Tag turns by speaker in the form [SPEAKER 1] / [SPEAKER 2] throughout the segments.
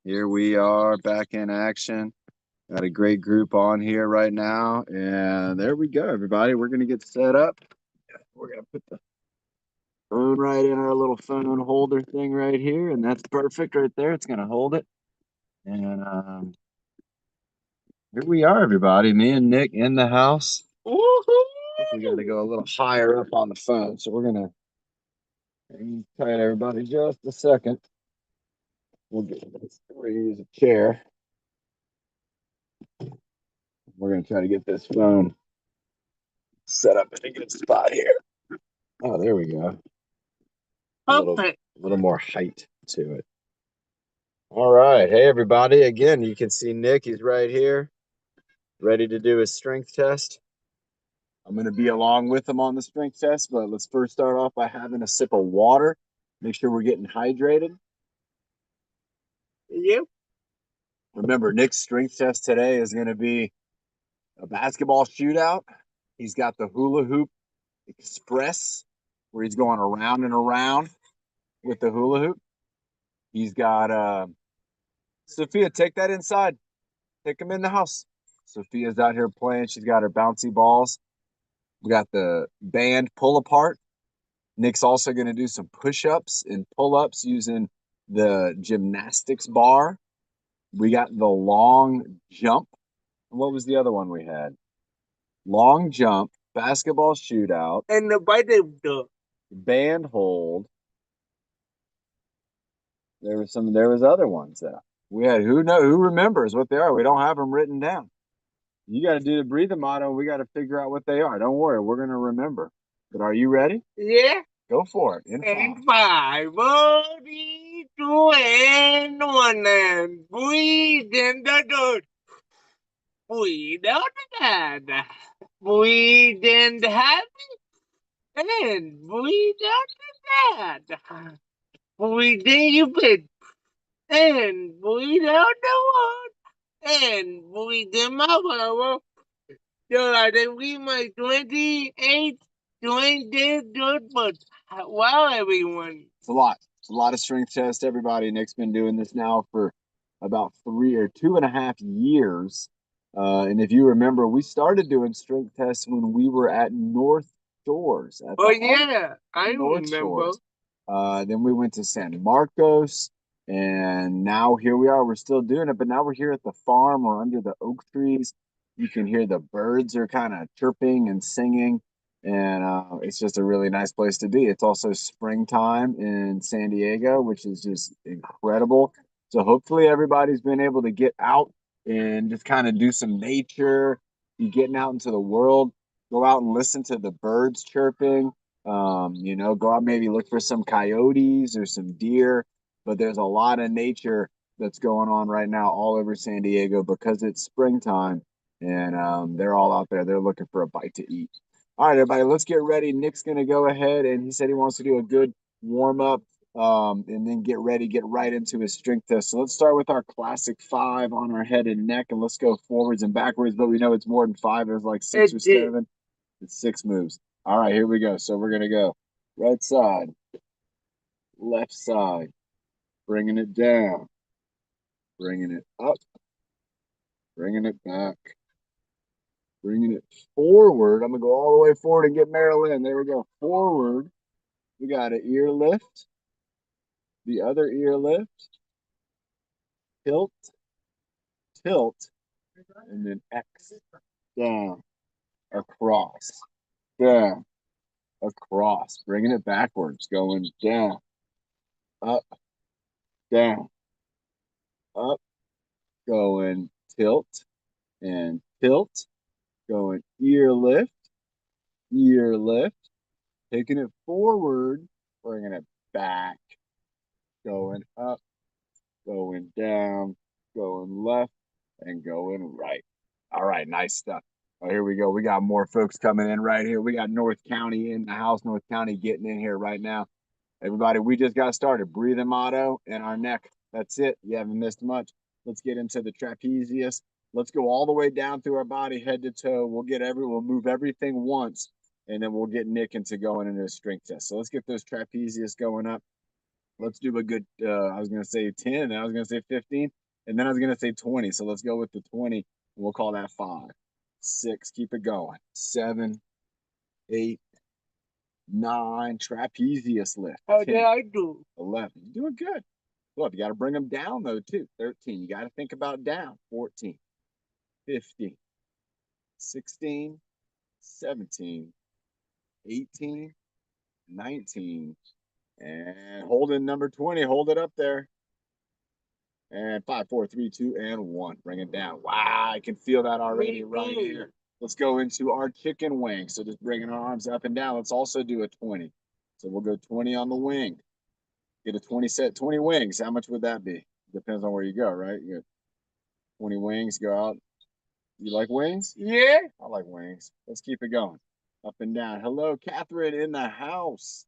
[SPEAKER 1] Here we are back in action. Got a great group on here right now. And there we go, everybody. We're going to get set up. We're going to put the phone right in our little phone holder thing right here. And that's perfect right there. It's going to hold it. And here we are, everybody. Me and Nick in the house. We got to go a little higher up on the phone. So we're going to hang tight, everybody, just a second. We'll use a chair. We're going to try to get this phone set up in a good spot here. Oh, there we go. A little more height to it. All right. Hey, everybody. Again, you can see Nick. He's right here, ready to do his strength test. I'm going to be along with him on the strength test, but let's first start off by having a sip of water. Make sure we're getting hydrated. Yep. Remember, Nick's strength test today is going to be a basketball shootout. He's got the hula hoop express, where he's going around and around with the hula hoop. He's got Sophia, take that inside. Take him in the house. Sophia's out here playing. She's got her bouncy balls. We got the band pull apart. Nick's also going to do some push-ups and pull-ups using the gymnastics bar. We got the long jump. What was the other one we had? Long jump, basketball shootout, and the band hold. There was other ones that we had. Who remembers what they are? We don't have them written down. You got to do the breathing motto. We got to figure out what they are. Don't worry, we're gonna remember. But are you ready? Yeah. Go for it. In five, 3, 2, and 1, and breathe in the dirt. Breathe out the bad. Breathe in the happy, and breathe out the bad. Breathe in your bed, and breathe out the one, and breathe in my power. So I then we my 28 doing this good, but wow, everyone. It's a lot. It's a lot of strength tests, everybody. Nick's been doing this now for about 2.5 years. And if you remember, we started doing strength tests when we were at North Shores. Yeah, I remember. Then we went to San Marcos, and now here we are. We're still doing it, but now we're here at the farm or under the oak trees. You can hear the birds are kind of chirping and singing, and it's just a really nice place to be. It's also springtime in San Diego, which is just incredible. So hopefully everybody's been able to get out and just kind of do some nature, be getting out into the world, go out and listen to the birds chirping. Go out, maybe look for some coyotes or some deer, but there's a lot of nature that's going on right now all over San Diego because it's springtime, and they're all out there. They're looking for a bite to eat. All right, everybody, let's get ready. Nick's going to go ahead, and he said he wants to do a good warm up, and then get right into his strength test. So let's start with our classic 5 on our head and neck, and let's go forwards and backwards, but we know it's more than 5. There's like 6 or 7. It's 6 moves. All right, here we go. So we're going to go right side, left side, bringing it down, bringing it up, bringing it back, bringing it forward. I'm going to go all the way forward and get Marilyn. There we go. Forward. We got an ear lift, the other ear lift, tilt, tilt, and then X, down, across, down, across, bringing it backwards, going down, up, down, up, going tilt and tilt, going ear lift, taking it forward, bringing it back, going up, going down, going left, and going right. All right, nice stuff. Oh, here we go. We got more folks coming in right here. We got North County in the house. North County getting in here right now. Everybody, we just got started. Breathing motto and our neck. That's it. You haven't missed much. Let's get into the trapezius. Let's go all the way down through our body, head to toe. We'll move everything once, and then we'll get Nick into going into a strength test. So let's get those trapezius going up. Let's do a good, I was going to say 10, and I was going to say 15, and then I was going to say 20. So let's go with the 20, and we'll call that 5, 6, keep it going. 7, 8, 9, trapezius lift.
[SPEAKER 2] How
[SPEAKER 1] 10,
[SPEAKER 2] did I do?
[SPEAKER 1] 11. You're doing good. Look, you got to bring them down, though, too. 13, you got to think about down. 14, 15, 16, 17, 18, 19, and holding number 20. Hold it up there. And 5, 4, 3, 2, and 1. Bring it down. Wow, I can feel that already right here. Let's go into our chicken wing. So just bringing our arms up and down. Let's also do a 20. So we'll go 20 on the wing. Get a 20 set, 20 wings. How much would that be? Depends on where you go, right? You got 20 wings, go out. You like wings?
[SPEAKER 2] Yeah.
[SPEAKER 1] I like wings. Let's keep it going. Up and down. Hello, Catherine in the house.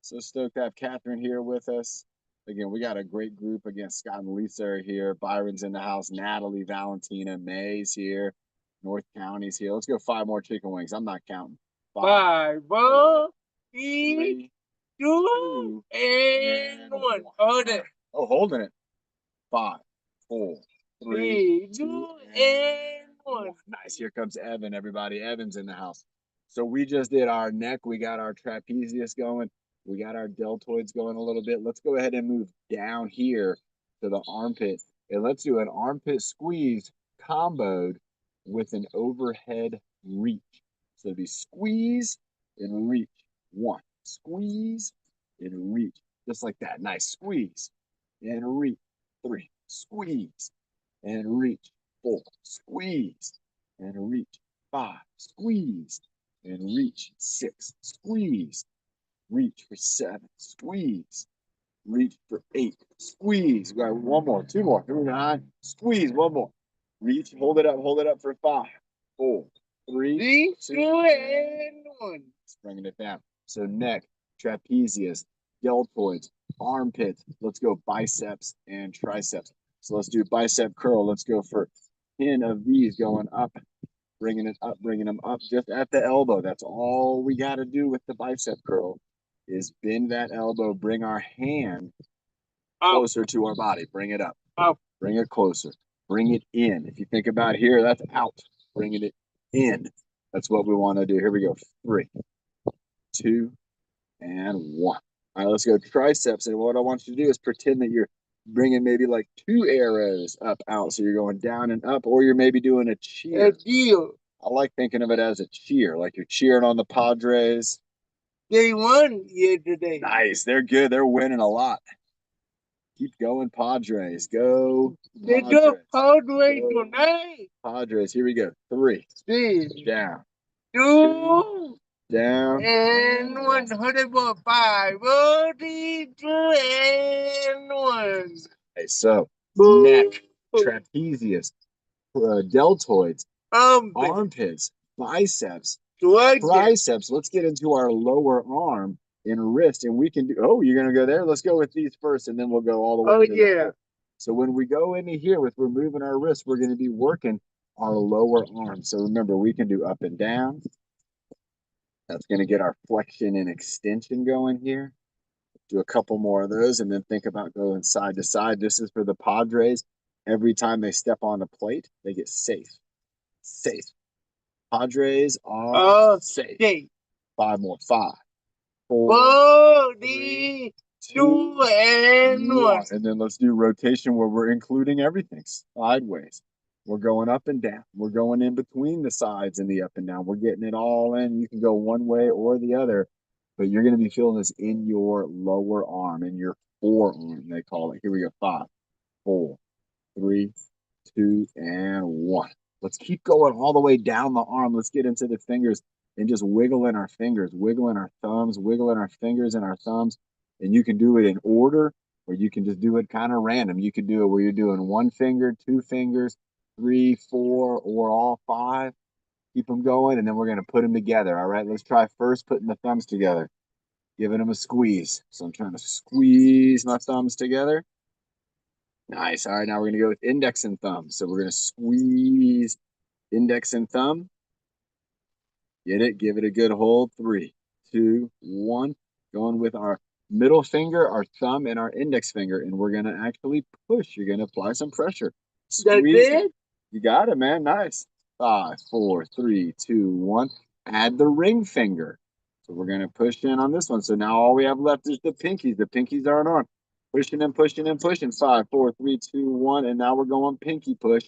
[SPEAKER 1] So stoked to have Catherine here with us. Again, we got a great group. Again, Scott and Lisa are here. Byron's in the house. Natalie, Valentina, May's here. North County's here. Let's go 5 more chicken wings. I'm not counting.
[SPEAKER 2] 5, 4,
[SPEAKER 1] 3,
[SPEAKER 2] 3, 2, and 1. Hold it.
[SPEAKER 1] Oh, holding it. 5, 4, 3, 2,
[SPEAKER 2] and 1.
[SPEAKER 1] Nice. Here comes Evan, everybody. Evan's in the house. So we just did our neck. We got our trapezius going. We got our deltoids going a little bit. Let's go ahead and move down here to the armpit. And let's do an armpit squeeze comboed with an overhead reach. So it'd be squeeze and reach. 1. Squeeze and reach. Just like that. Nice. Squeeze and reach. 3. Squeeze and reach. 4. Squeeze and reach. 5. Squeeze and reach. 6. Squeeze. Reach for 7. Squeeze. Reach for 8. Squeeze. We got 1 more. 2 more. 9. Squeeze. 1 more. Reach. Hold it up. Hold it up for 5, 4, 3, 2,
[SPEAKER 2] and 1.
[SPEAKER 1] Bringing it down. So neck, trapezius, deltoids, armpits. Let's go biceps and triceps. So let's do bicep curl. Let's go for 10 of these going up, bringing it up, bringing them up just at the elbow. That's all we got to do with the bicep curl is bend that elbow, bring our hand closer to our body. Bring it up. Bring it closer. Bring it in. If you think about here, that's out. Bringing it in. That's what we want to do. Here we go. 3, 2, and 1. All right, let's go triceps. And what I want you to do is pretend that you're bringing maybe like 2 arrows up, out. So you're going down and up, or you're maybe doing a cheer. I like thinking of it as a cheer, like you're cheering on the Padres.
[SPEAKER 2] They won yesterday.
[SPEAKER 1] Nice. They're good. They're winning a lot. Keep going, Padres. Go.
[SPEAKER 2] They go Padres tonight.
[SPEAKER 1] Padres. Here we go. 3. Down.
[SPEAKER 2] 2.
[SPEAKER 1] Down.
[SPEAKER 2] And 1. Hold it for 5, 4, 3, 2, and 1.
[SPEAKER 1] Okay, so neck, trapezius, deltoids, armpits, biceps, triceps. Let's get into our lower arm and wrist, and we can do. Oh, you're gonna go there? Let's go with these first, and then we'll go all the way.
[SPEAKER 2] Oh yeah.
[SPEAKER 1] So when we go into here with removing our wrist, we're going to be working our lower arm. So remember, we can do up and down. That's going to get our flexion and extension going here. Do a couple more of those, and then think about going side to side. This is for the Padres. Every time they step on the plate, they get safe. Safe. Padres are safe. 5 more. 5, 4, 3, 2, and 1. And then let's do rotation where we're including everything sideways. We're going up and down. We're going in between the sides and the up and down. We're getting it all in. You can go one way or the other, but you're going to be feeling this in your lower arm, in your forearm, they call it. Here we go. 5, 4, 3, 2, and 1. Let's keep going all the way down the arm. Let's get into the fingers and just wiggling our fingers, wiggling our thumbs, wiggling our fingers and our thumbs. And you can do it in order, or you can just do it kind of random. You can do it where you're doing 1 finger, 2 fingers, 3, 4, or all 5. Keep them going, and then we're going to put them together. All right, let's try first putting the thumbs together, giving them a squeeze. So I'm trying to squeeze my thumbs together. Nice. All right, now we're going to go with index and thumb. So we're going to squeeze index and thumb. Get it. Give it a good hold. 3, 2, 1. Going with our middle finger, our thumb, and our index finger, and we're gonna actually push. You're gonna apply some pressure.
[SPEAKER 2] That's
[SPEAKER 1] Squeeze.
[SPEAKER 2] it?
[SPEAKER 1] You got it, man. Nice. 5, 4, 3, 2, 1. Add the ring finger. So we're gonna push in on this one. So now all we have left is the pinkies. The pinkies aren't on. Pushing and pushing and pushing. 5, 4, 3, 2, 1. And now we're going pinky push.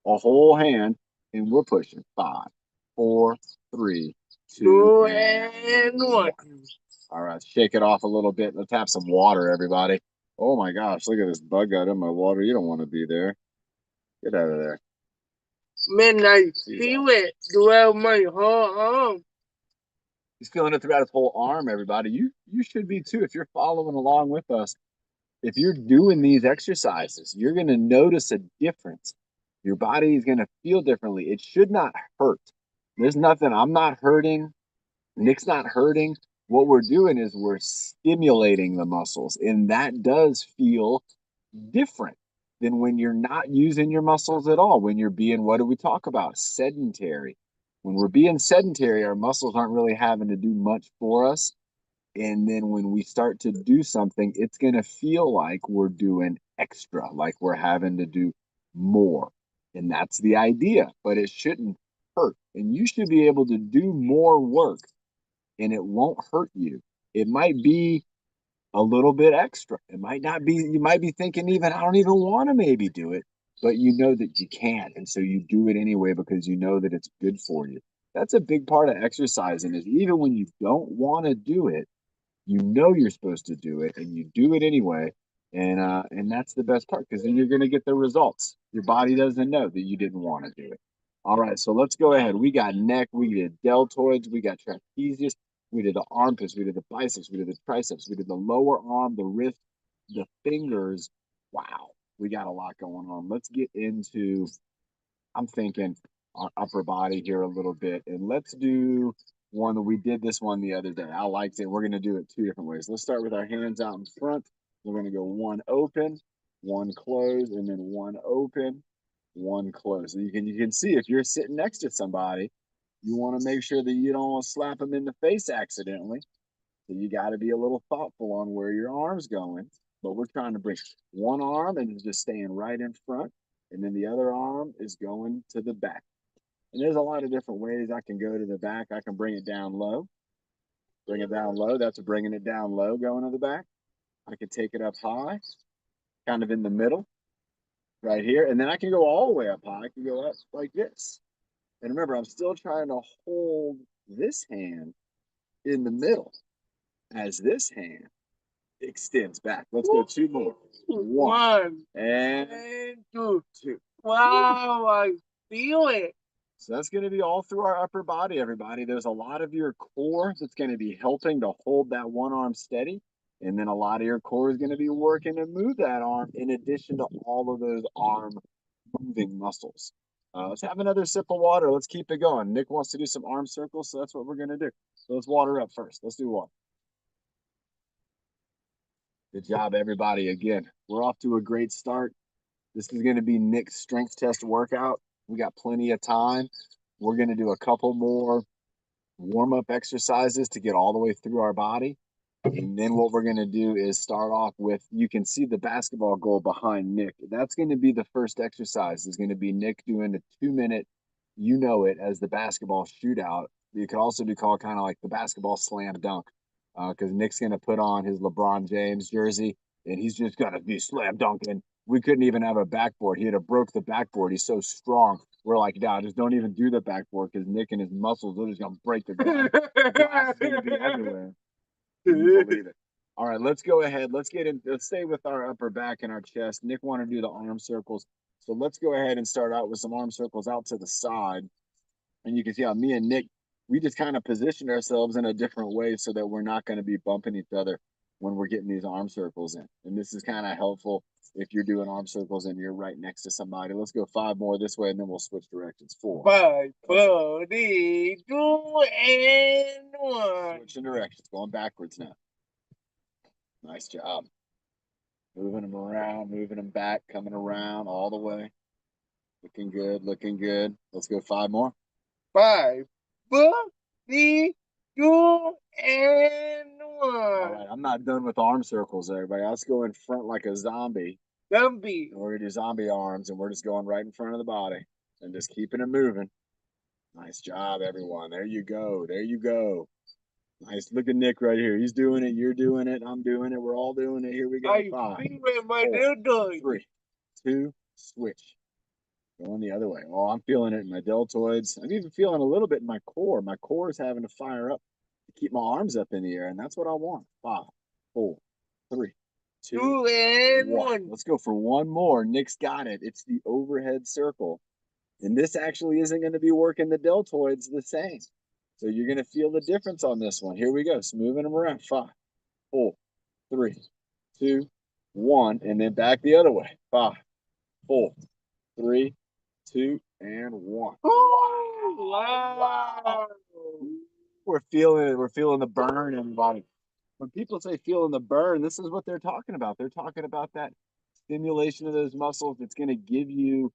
[SPEAKER 1] A whole hand. And we're pushing. 5, 4, 3, 2,
[SPEAKER 2] 2
[SPEAKER 1] and
[SPEAKER 2] and 1.
[SPEAKER 1] 1. All right, shake it off a little bit. Let's have some water, everybody. Oh my gosh, look at this bug out in my water. You don't want to be there. Get out of there.
[SPEAKER 2] Man, I feel it throughout my whole arm.
[SPEAKER 1] He's feeling it throughout his whole arm, everybody. You should be too if you're following along with us. If you're doing these exercises, you're going to notice a difference. Your body is going to feel differently. It should not hurt. There's nothing. I'm not hurting. Nick's not hurting. What we're doing is we're stimulating the muscles, and that does feel different than when you're not using your muscles at all. When you're being, what do we talk about? Sedentary. When we're being sedentary, our muscles aren't really having to do much for us. And then when we start to do something, it's going to feel like we're doing extra, like we're having to do more. And that's the idea, but it shouldn't hurt. And you should be able to do more work and it won't hurt you. It might be a little bit extra. It might not be, you might be thinking, even, I don't even want to maybe do it, but you know that you can. And so you do it anyway because you know that it's good for you. That's a big part of exercising is even when you don't want to do it, you know you're supposed to do it and you do it anyway. And that's the best part because then you're going to get the results. Your body doesn't know that you didn't want to do it. All right, so let's go ahead. We got neck, we did deltoids, we got trapezius, we did the armpits, we did the biceps, we did the triceps, we did the lower arm, the wrist, the fingers. Wow, we got a lot going on. Let's get into, I'm thinking, our upper body here a little bit. And let's do one that we did this one the other day. I liked it. We're going to do it two different ways. Let's start with our hands out in front. We're going to go one open, one close, and then one open, one close. So you can see if you're sitting next to somebody, you want to make sure that you don't slap them in the face accidentally. So you got to be a little thoughtful on where your arm's going. But we're trying to bring one arm and it's just staying right in front, and then the other arm is going to the back. And there's a lot of different ways I can go to the back. I can bring it down low, bring it down low. That's bringing it down low, going to the back. I can take it up high, kind of in the middle, right here. And then I can go all the way up high. I can go up like this. And remember, I'm still trying to hold this hand in the middle as this hand extends back. Let's go two more. One and
[SPEAKER 2] two.
[SPEAKER 1] two.
[SPEAKER 2] Wow, I feel it.
[SPEAKER 1] So that's going to be all through our upper body, everybody. There's a lot of your core that's going to be helping to hold that one arm steady. And then a lot of your core is going to be working to move that arm in addition to all of those arm moving muscles. Let's have another sip of water. Let's keep it going. Nick wants to do some arm circles, so that's what we're going to do. So let's water up first. Let's do one. Good job, everybody. Again, we're off to a great start. This is going to be Nick's strength test workout. We got plenty of time. We're going to do a couple more warm-up exercises to get all the way through our body. And then what we're going to do is start off with, you can see the basketball goal behind Nick. That's going to be the first exercise. Is going to be Nick doing a 2-minute, you know it, as the basketball shootout. It could also be called kind of like the basketball slam dunk because Nick's going to put on his LeBron James jersey and he's just going to be slam dunking. We couldn't even have a backboard. He'd have broke the backboard. He's so strong. We're like, nah, just don't even do the backboard because Nick and his muscles are just going to break the glass. The glass is going to be everywhere. Can you believe it? All right, let's go ahead. Let's get in. Let's stay with our upper back and our chest. Nick wanted to do the arm circles. So let's go ahead and start out with some arm circles out to the side. And you can see how me and Nick, we just kind of positioned ourselves in a different way so that we're not going to be bumping each other when we're getting these arm circles in. And this is kind of helpful if you're doing arm circles and you're right next to somebody. Let's go 5 more this way and then we'll switch directions. 4.
[SPEAKER 2] 5, 4, 3, 2, and 1.
[SPEAKER 1] Switching directions, going backwards now. Nice job. Moving them around, moving them back, coming around all the way. Looking good, looking good. Let's go 5 more.
[SPEAKER 2] 5, 4, 3, 2, and 1.
[SPEAKER 1] All right, I'm not done with arm circles, everybody. Let's go in front like a zombie.
[SPEAKER 2] Zombie.
[SPEAKER 1] And we're gonna do zombie arms, and we're just going right in front of the body and just keeping it moving. Nice job, everyone. There you go. There you go. Nice. Look at Nick right here. He's doing it. You're doing it. I'm doing it. We're all doing it. Here we go.
[SPEAKER 2] I
[SPEAKER 1] 5,
[SPEAKER 2] feel my
[SPEAKER 1] 4,
[SPEAKER 2] dildo.
[SPEAKER 1] 3, 2, switch. Going the other way. Oh, I'm feeling it in my deltoids. I'm even feeling a little bit in my core. My core is having to fire up to keep my arms up in the air, and that's what I want. 5, 4, 3, 2,
[SPEAKER 2] 2, and
[SPEAKER 1] 1.
[SPEAKER 2] 1.
[SPEAKER 1] Let's go for one more. Nick's got it. It's the overhead circle. And this actually isn't going to be working the deltoids the same. So you're going to feel the difference on this one. Here we go. Just moving them around. 5, 4, 3, 2, 1. And then back the other way. 5, 4, 3, 2, and 1.
[SPEAKER 2] Wow.
[SPEAKER 1] We're feeling it. We're feeling the burn, everybody. When people say feeling the burn, this is what they're talking about. They're talking about that stimulation of those muscles. It's going to give you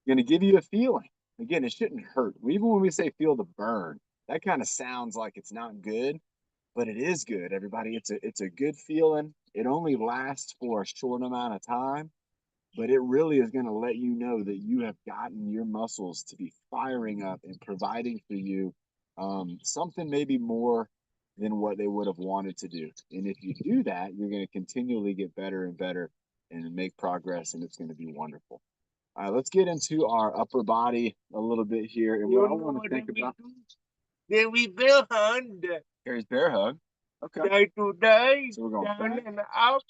[SPEAKER 1] a feeling. Again, it shouldn't hurt. Even when we say feel the burn, that kind of sounds like it's not good, but it is good, everybody. It's a good feeling. It only lasts for a short amount of time, but it really is going to let you know that you have gotten your muscles to be firing up and providing for you something maybe more than what they would have wanted to do. And if you do that, you're going to continually get better and better and make progress, and it's going to be wonderful. All right, let's get into our upper body a little bit here. And what I want to think about.
[SPEAKER 2] Then we bear hug.
[SPEAKER 1] Here's bear hug. Okay.
[SPEAKER 2] Side to side.
[SPEAKER 1] So we're going
[SPEAKER 2] down
[SPEAKER 1] back,
[SPEAKER 2] and up.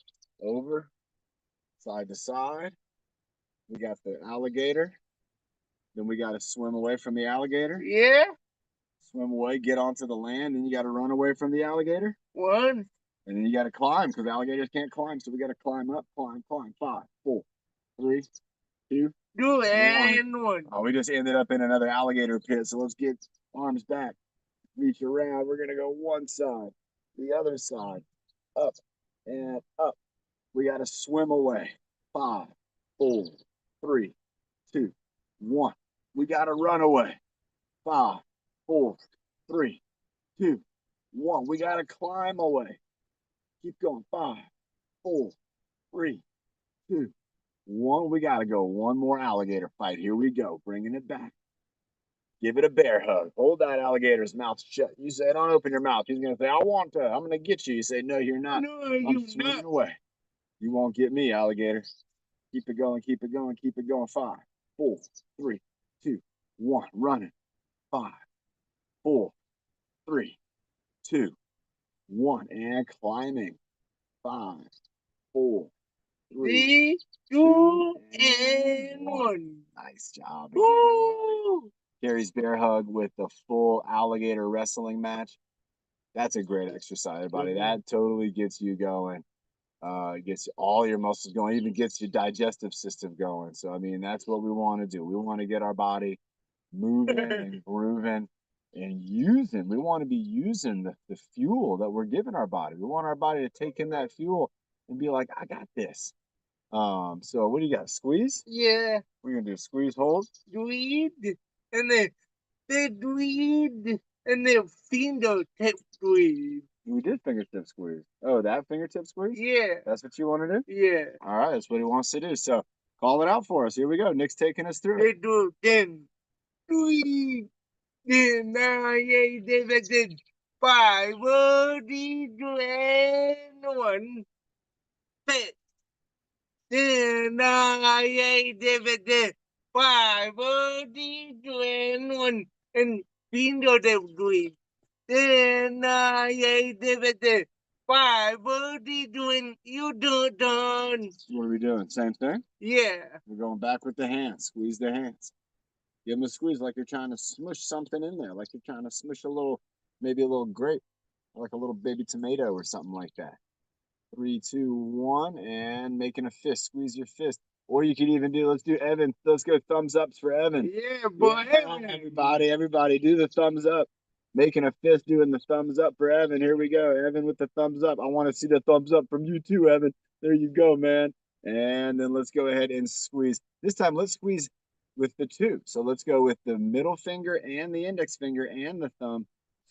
[SPEAKER 1] over, side to side. We got the alligator. Then we got to swim away from the alligator.
[SPEAKER 2] Yeah.
[SPEAKER 1] Swim away, get onto the land. Then you got to run away from the alligator.
[SPEAKER 2] 1.
[SPEAKER 1] And then you got to climb because alligators can't climb. So we got to climb up, climb. 5, 4, 3, 2,
[SPEAKER 2] 2,
[SPEAKER 1] 1.
[SPEAKER 2] and 1.
[SPEAKER 1] Oh, we just ended up in another alligator pit. So let's get arms back. Reach around. We're going to go one side, the other side, up and up. We got to swim away. 5, 4, 3, 2, 1. We got to run away. 5, 4, 3, 2, 1. We got to climb away. Keep going. 5, 4, 3, 2, 1. We got to go. One more alligator fight. Here we go. Bringing it back. Give it a bear hug. Hold that alligator's mouth shut. You say, don't open your mouth. He's going to say, I want to. I'm going to get you. You say, no, you're not.
[SPEAKER 2] No,
[SPEAKER 1] I'm swimming away. You won't get me, alligator. Keep it going, keep it going, keep it going. 5, 4, 3, 2, 1. Running. 5, 4, 3, 2, 1. And climbing. 5, 4, 3,
[SPEAKER 2] 2, and 1.
[SPEAKER 1] Nice job. Again, Gary's bear hug with the full alligator wrestling match. That's a great exercise, everybody. That totally gets you going. Gets all your muscles going, even gets your digestive system going. So, I mean, that's what we want to do. We want to get our body moving and grooving and using. We want to be using the fuel that we're giving our body. We want our body to take in that fuel and be like, I got this. So what do you got? Squeeze?
[SPEAKER 2] Yeah.
[SPEAKER 1] We're going to do squeeze hold.
[SPEAKER 2] Squeeze. And then they squeeze. And then fingertip squeeze.
[SPEAKER 1] We did fingertip squeeze. Oh, that fingertip squeeze?
[SPEAKER 2] Yeah.
[SPEAKER 1] That's what you want to do?
[SPEAKER 2] Yeah.
[SPEAKER 1] All right, that's what he wants to do. So call it out for us. Here we go. Nick's taking us through.
[SPEAKER 2] They do 10. Squeeze. Then 9, 8, 7, 6, 5, 4, 3, 2, and 1. 6. Then 9, 8, 7, 6, 5, 4, 3, 2, and 1. And fingertip squeeze. 10, 9, 8, 7, 6, 5, 4, 3, 2, and you do it done.
[SPEAKER 1] What are we doing? Same thing?
[SPEAKER 2] Yeah.
[SPEAKER 1] We're going back with the hands. Squeeze the hands. Give them a squeeze like you're trying to smush something in there, like you're trying to smush maybe a little grape, like a little baby tomato or something like that. 3, 2, 1, and making a fist. Squeeze your fist. Or you could even let's do Evan. Let's go thumbs ups for Evan.
[SPEAKER 2] Yeah, boy.
[SPEAKER 1] Yeah, everybody, do the thumbs up. Making a fist, doing the thumbs up for Evan. Here we go. Evan with the thumbs up. I want to see the thumbs up from you too, Evan. There you go, man. And then let's go ahead and squeeze. This time, let's squeeze with the 2. So let's go with the middle finger and the index finger and the thumb.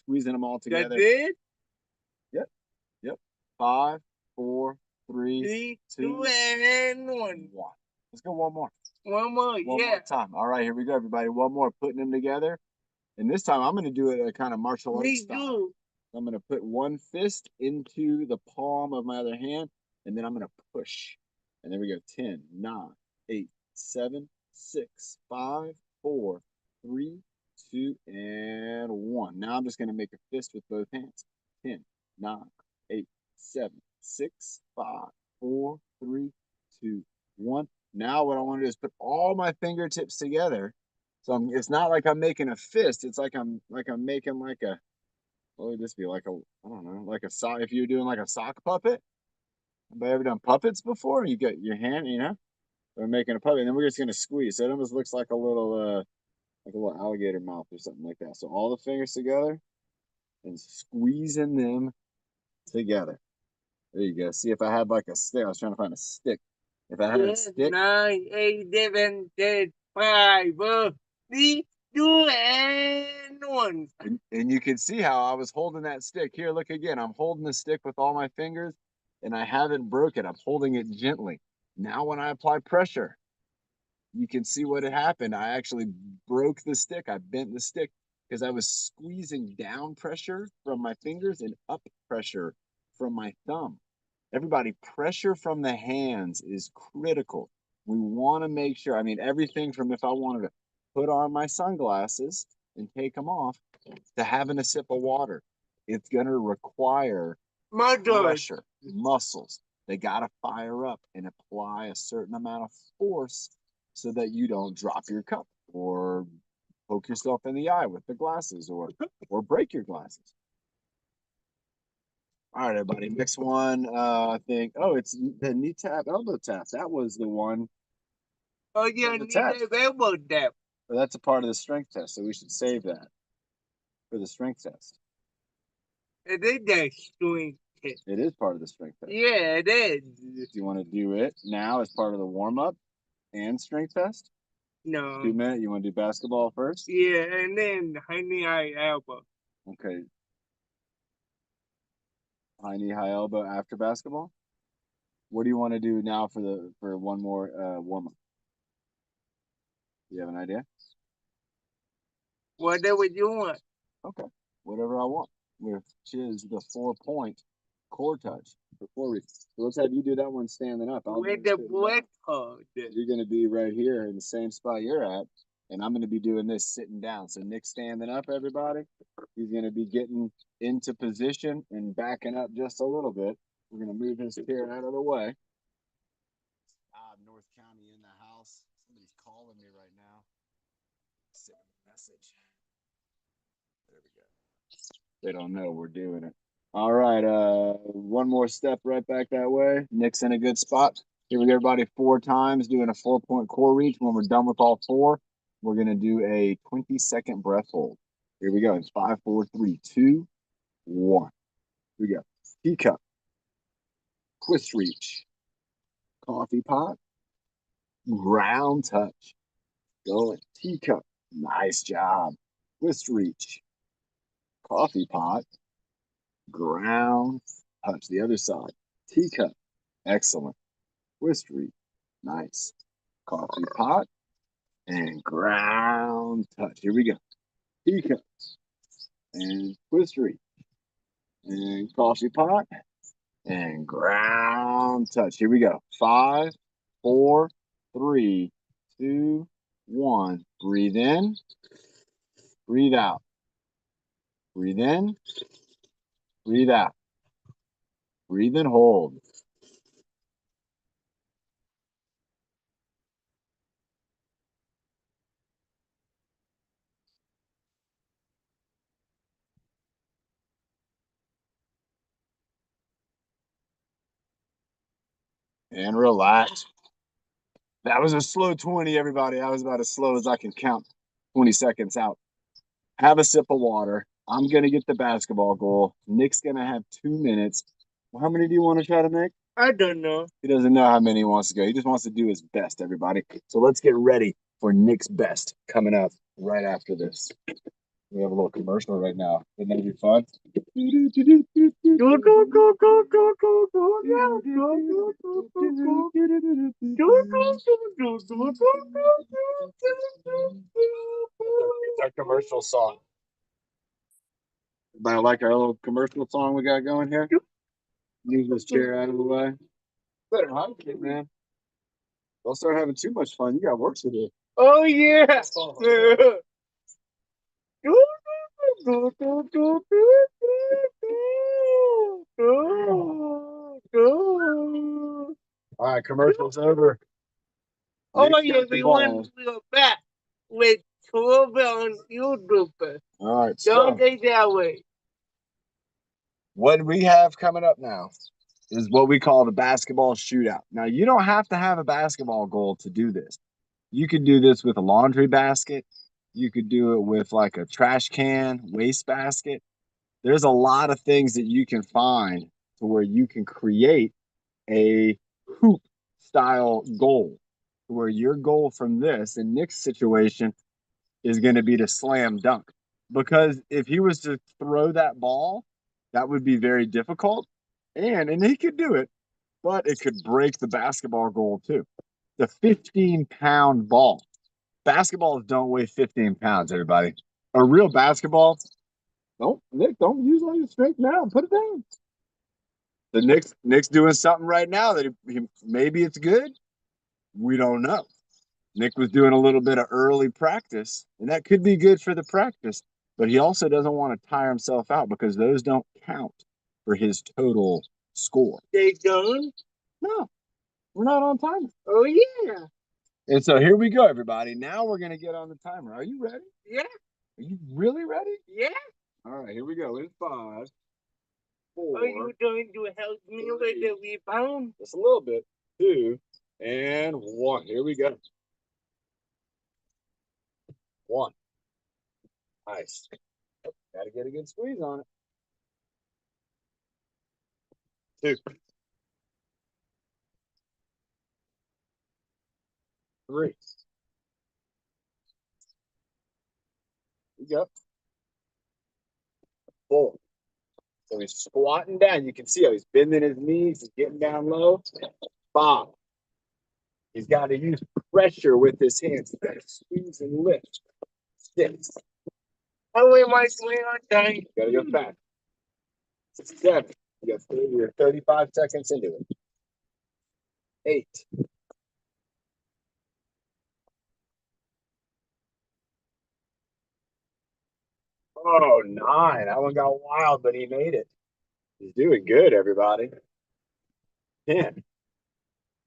[SPEAKER 1] Squeezing them all
[SPEAKER 2] That's
[SPEAKER 1] together.
[SPEAKER 2] it?
[SPEAKER 1] Yep. Yep. 5, 4, 3,
[SPEAKER 2] 3,
[SPEAKER 1] 2,
[SPEAKER 2] 2, and 1.
[SPEAKER 1] 1. Let's go one more.
[SPEAKER 2] One more,
[SPEAKER 1] One
[SPEAKER 2] yeah.
[SPEAKER 1] more time. All right, here we go, everybody. One more, putting them together. And this time I'm going to do it a kind of martial arts style.
[SPEAKER 2] too.
[SPEAKER 1] I'm going to put one fist into the palm of my other hand, and then I'm going to push. And there we go. 10, 9, 8, 7, 6, 5, 4, 3, 2, and 1. Now I'm just going to make a fist with both hands. 10, 9, 8, 7, 6, 5, 4, 3, 2, 1. Now what I want to do is put all my fingertips together. So it's not like I'm making a fist. It's like I'm making like a, what would this be? Like a, I don't know, like a sock. If you're doing like a sock puppet, have you ever done puppets before? You get your hand, they're making a puppet, and then we're just gonna squeeze. So it almost looks like a little alligator mouth or something like that. So all the fingers together and squeezing them together. There you go. See, if I had like a stick, I was trying to find a stick. If I had a stick,
[SPEAKER 2] 9, 8, 7, 10, 5, 4, 3, 2, and 1.
[SPEAKER 1] and you can see how I was holding that stick. Here, look again. I'm holding the stick with all my fingers, and I haven't broken it. I'm holding it gently. Now, when I apply pressure, you can see what had happened. I actually broke the stick. I bent the stick because I was squeezing down pressure from my fingers and up pressure from my thumb. Everybody, pressure from the hands is critical. We want to make sure, I mean, everything from if I wanted to put on my sunglasses and take them off to having a sip of water, it's going to require pressure, muscles. They got to fire up and apply a certain amount of force so that you don't drop your cup or poke yourself in the eye with the glasses or break your glasses. All right, everybody. Next one, I think. Oh, it's the knee tap, elbow tap. That was the one.
[SPEAKER 2] Oh, yeah,
[SPEAKER 1] The
[SPEAKER 2] need
[SPEAKER 1] tap.
[SPEAKER 2] a elbow tap.
[SPEAKER 1] But that's a part of the strength test, so we should save that for the strength test.
[SPEAKER 2] It is that strength test.
[SPEAKER 1] It is part of the strength test.
[SPEAKER 2] Yeah, it is.
[SPEAKER 1] Do you want to do it now as part of the warm up and strength test?
[SPEAKER 2] No.
[SPEAKER 1] 2 minutes. You want to do basketball first?
[SPEAKER 2] Yeah, and then high elbow.
[SPEAKER 1] Okay. High knee, high elbow after basketball. What do you want to do now for one more warm up? Do you have an idea?
[SPEAKER 2] Whatever you want.
[SPEAKER 1] Okay, whatever I want. Which is the 4-point core touch for 4 weeks. So let's have you do that one standing up.
[SPEAKER 2] With the breath hold.
[SPEAKER 1] You're going to be right here in the same spot you're at, and I'm going to be doing this sitting down. So Nick's standing up, everybody. He's going to be getting into position and backing up just a little bit. We're going to move his chair out of the way. North County in the house. Somebody's calling me right now. Send a message. There we go. They don't know we're doing it. All right. One more step right back that way. Nick's in a good spot. Here we go, everybody. 4 times doing a 4-point core reach. When we're done with all 4, we're gonna do a 20-second breath hold. Here we go. It's 5, 4, 3, 2, 1. Here we go. Teacup. Twist reach. Coffee pot. Ground touch. Going. Teacup. Nice job. Twist reach. Coffee pot. Ground touch. The other side. Teacup. Excellent. Twist reach. Nice. Coffee pot. And ground touch. Here we go. Teacup. And twist reach. And coffee pot. And ground touch. Here we go. 5, 4, 3, 2, 1. Breathe in. Breathe out. Breathe in. Breathe out. Breathe and hold. And relax. That was a slow 20, everybody. That was about as slow as I can count 20 seconds out. Have a sip of water. I'm going to get the basketball goal. Nick's going to have 2 minutes. Well, how many do you want to try to make?
[SPEAKER 2] I don't know.
[SPEAKER 1] He doesn't know how many he wants to go. He just wants to do his best, everybody. So let's get ready for Nick's best coming up right after this. We have a little commercial right now. Wouldn't that be fun? It's our commercial song. Everybody like our little commercial song we got going here? Move this chair out of the way. Better hide it, man. Don't start having too much fun. You got work to do.
[SPEAKER 2] Oh yeah.
[SPEAKER 1] All right, commercial's over.
[SPEAKER 2] Oh
[SPEAKER 1] Nick's
[SPEAKER 2] yeah,
[SPEAKER 1] got the
[SPEAKER 2] everyone,
[SPEAKER 1] ball.
[SPEAKER 2] we are back with TruFit on YouTube.
[SPEAKER 1] All right,
[SPEAKER 2] Don't
[SPEAKER 1] so
[SPEAKER 2] take that way.
[SPEAKER 1] what we have coming up now is what we call the basketball shootout. Now, you don't have to have a basketball goal to do this. You could do this with a laundry basket. You could do it with like a trash can, waste basket. There's a lot of things that you can find to where you can create a hoop style goal, where your goal from this in Nick's situation is going to be to slam dunk. Because if he was to throw that ball, that would be very difficult. And he could do it, but it could break the basketball goal too. The 15-pound ball. Basketballs don't weigh 15 pounds, everybody. A real basketball, don't use all your strength now. Put it down. The Nick's doing something right now that maybe it's good. We don't know. Nick was doing a little bit of early practice, and that could be good for the practice, but he also doesn't want to tire himself out because those don't count for his total score.
[SPEAKER 2] They done?
[SPEAKER 1] No, we're not on timer.
[SPEAKER 2] Oh yeah.
[SPEAKER 1] And so here we go, everybody. Now we're gonna get on the timer. Are you ready?
[SPEAKER 2] Yeah.
[SPEAKER 1] Are you really ready?
[SPEAKER 2] Yeah.
[SPEAKER 1] All right, here we go. In 5, 4.
[SPEAKER 2] Are you going to help me with the rebound?
[SPEAKER 1] Just a little bit. 2 and 1. Here we go. 1. Nice. Got to get a good squeeze on it. 2. 3. You go. 4. So he's squatting down. You can see how he's bending his knees. He's getting down low. 5. He's got to use pressure with his hands. He's got to squeeze and lift. 6.
[SPEAKER 2] How am I swing on time?
[SPEAKER 1] Got to go fast. 7. You got 30 or 35 seconds into it. 8. Oh, 9. That one got wild, but he made it. He's doing good, everybody. 10. Here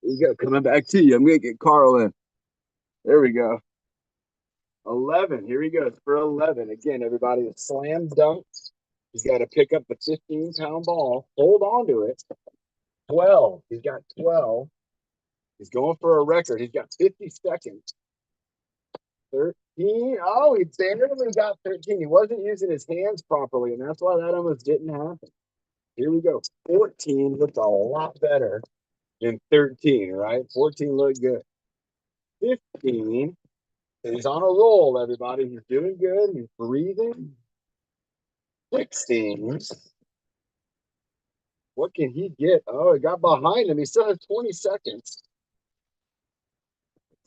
[SPEAKER 1] you go. Coming back to you. I'm going to get Carl in. There we go. 11. Here he goes for 11. Again, everybody, slam dunk. He's got to pick up the 15-pound ball. Hold on to it. 12. He's got 12. He's going for a record. He's got 50 seconds. 13. Oh, he barely got 13. He wasn't using his hands properly, and that's why that almost didn't happen. Here we go. 14 looked a lot better than 13, right? 14 looked good. 15. He's on a roll, everybody. He's doing good. He's breathing. 16. What can he get? Oh, he got behind him. He still has 20 seconds.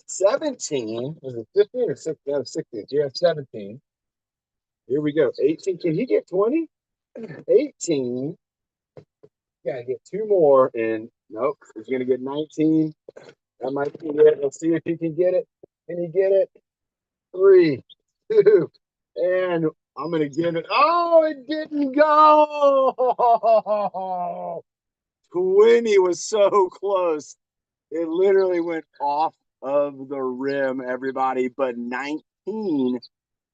[SPEAKER 1] 17. Was it 15 or 16? No, 16. You have 17. Here we go. 18. Can he get 20? 18. Gotta get 2 more. And nope, he's gonna get 19. That might be it. Let's see if he can get it. Can he get it? 3, 2, and I'm gonna give it. Oh, it didn't go. 20 was so close. It literally went off of the rim, everybody. But 19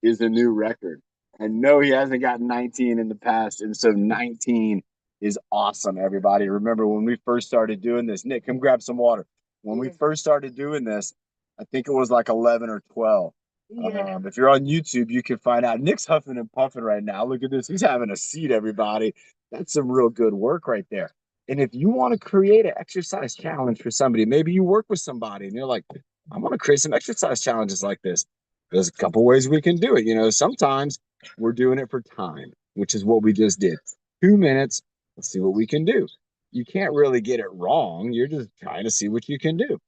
[SPEAKER 1] is a new record. And no, he hasn't gotten 19 in the past. And so 19 is awesome, everybody. Remember when we first started doing this, Nick, come grab some water. When we first started doing this, I think it was like 11 or 12.
[SPEAKER 2] Yeah.
[SPEAKER 1] If you're on YouTube, you can find out. Nick's huffing and puffing right now. Look at this. He's having a seat, everybody. That's some real good work right there. And if you want to create an exercise challenge for somebody, maybe you work with somebody and you're like, I want to create some exercise challenges like this. There's a couple ways we can do it. You know, sometimes We're doing it for time, which is what we just did. 2 minutes. Let's see what we can do. You can't really get it wrong. You're just trying to see what you can do.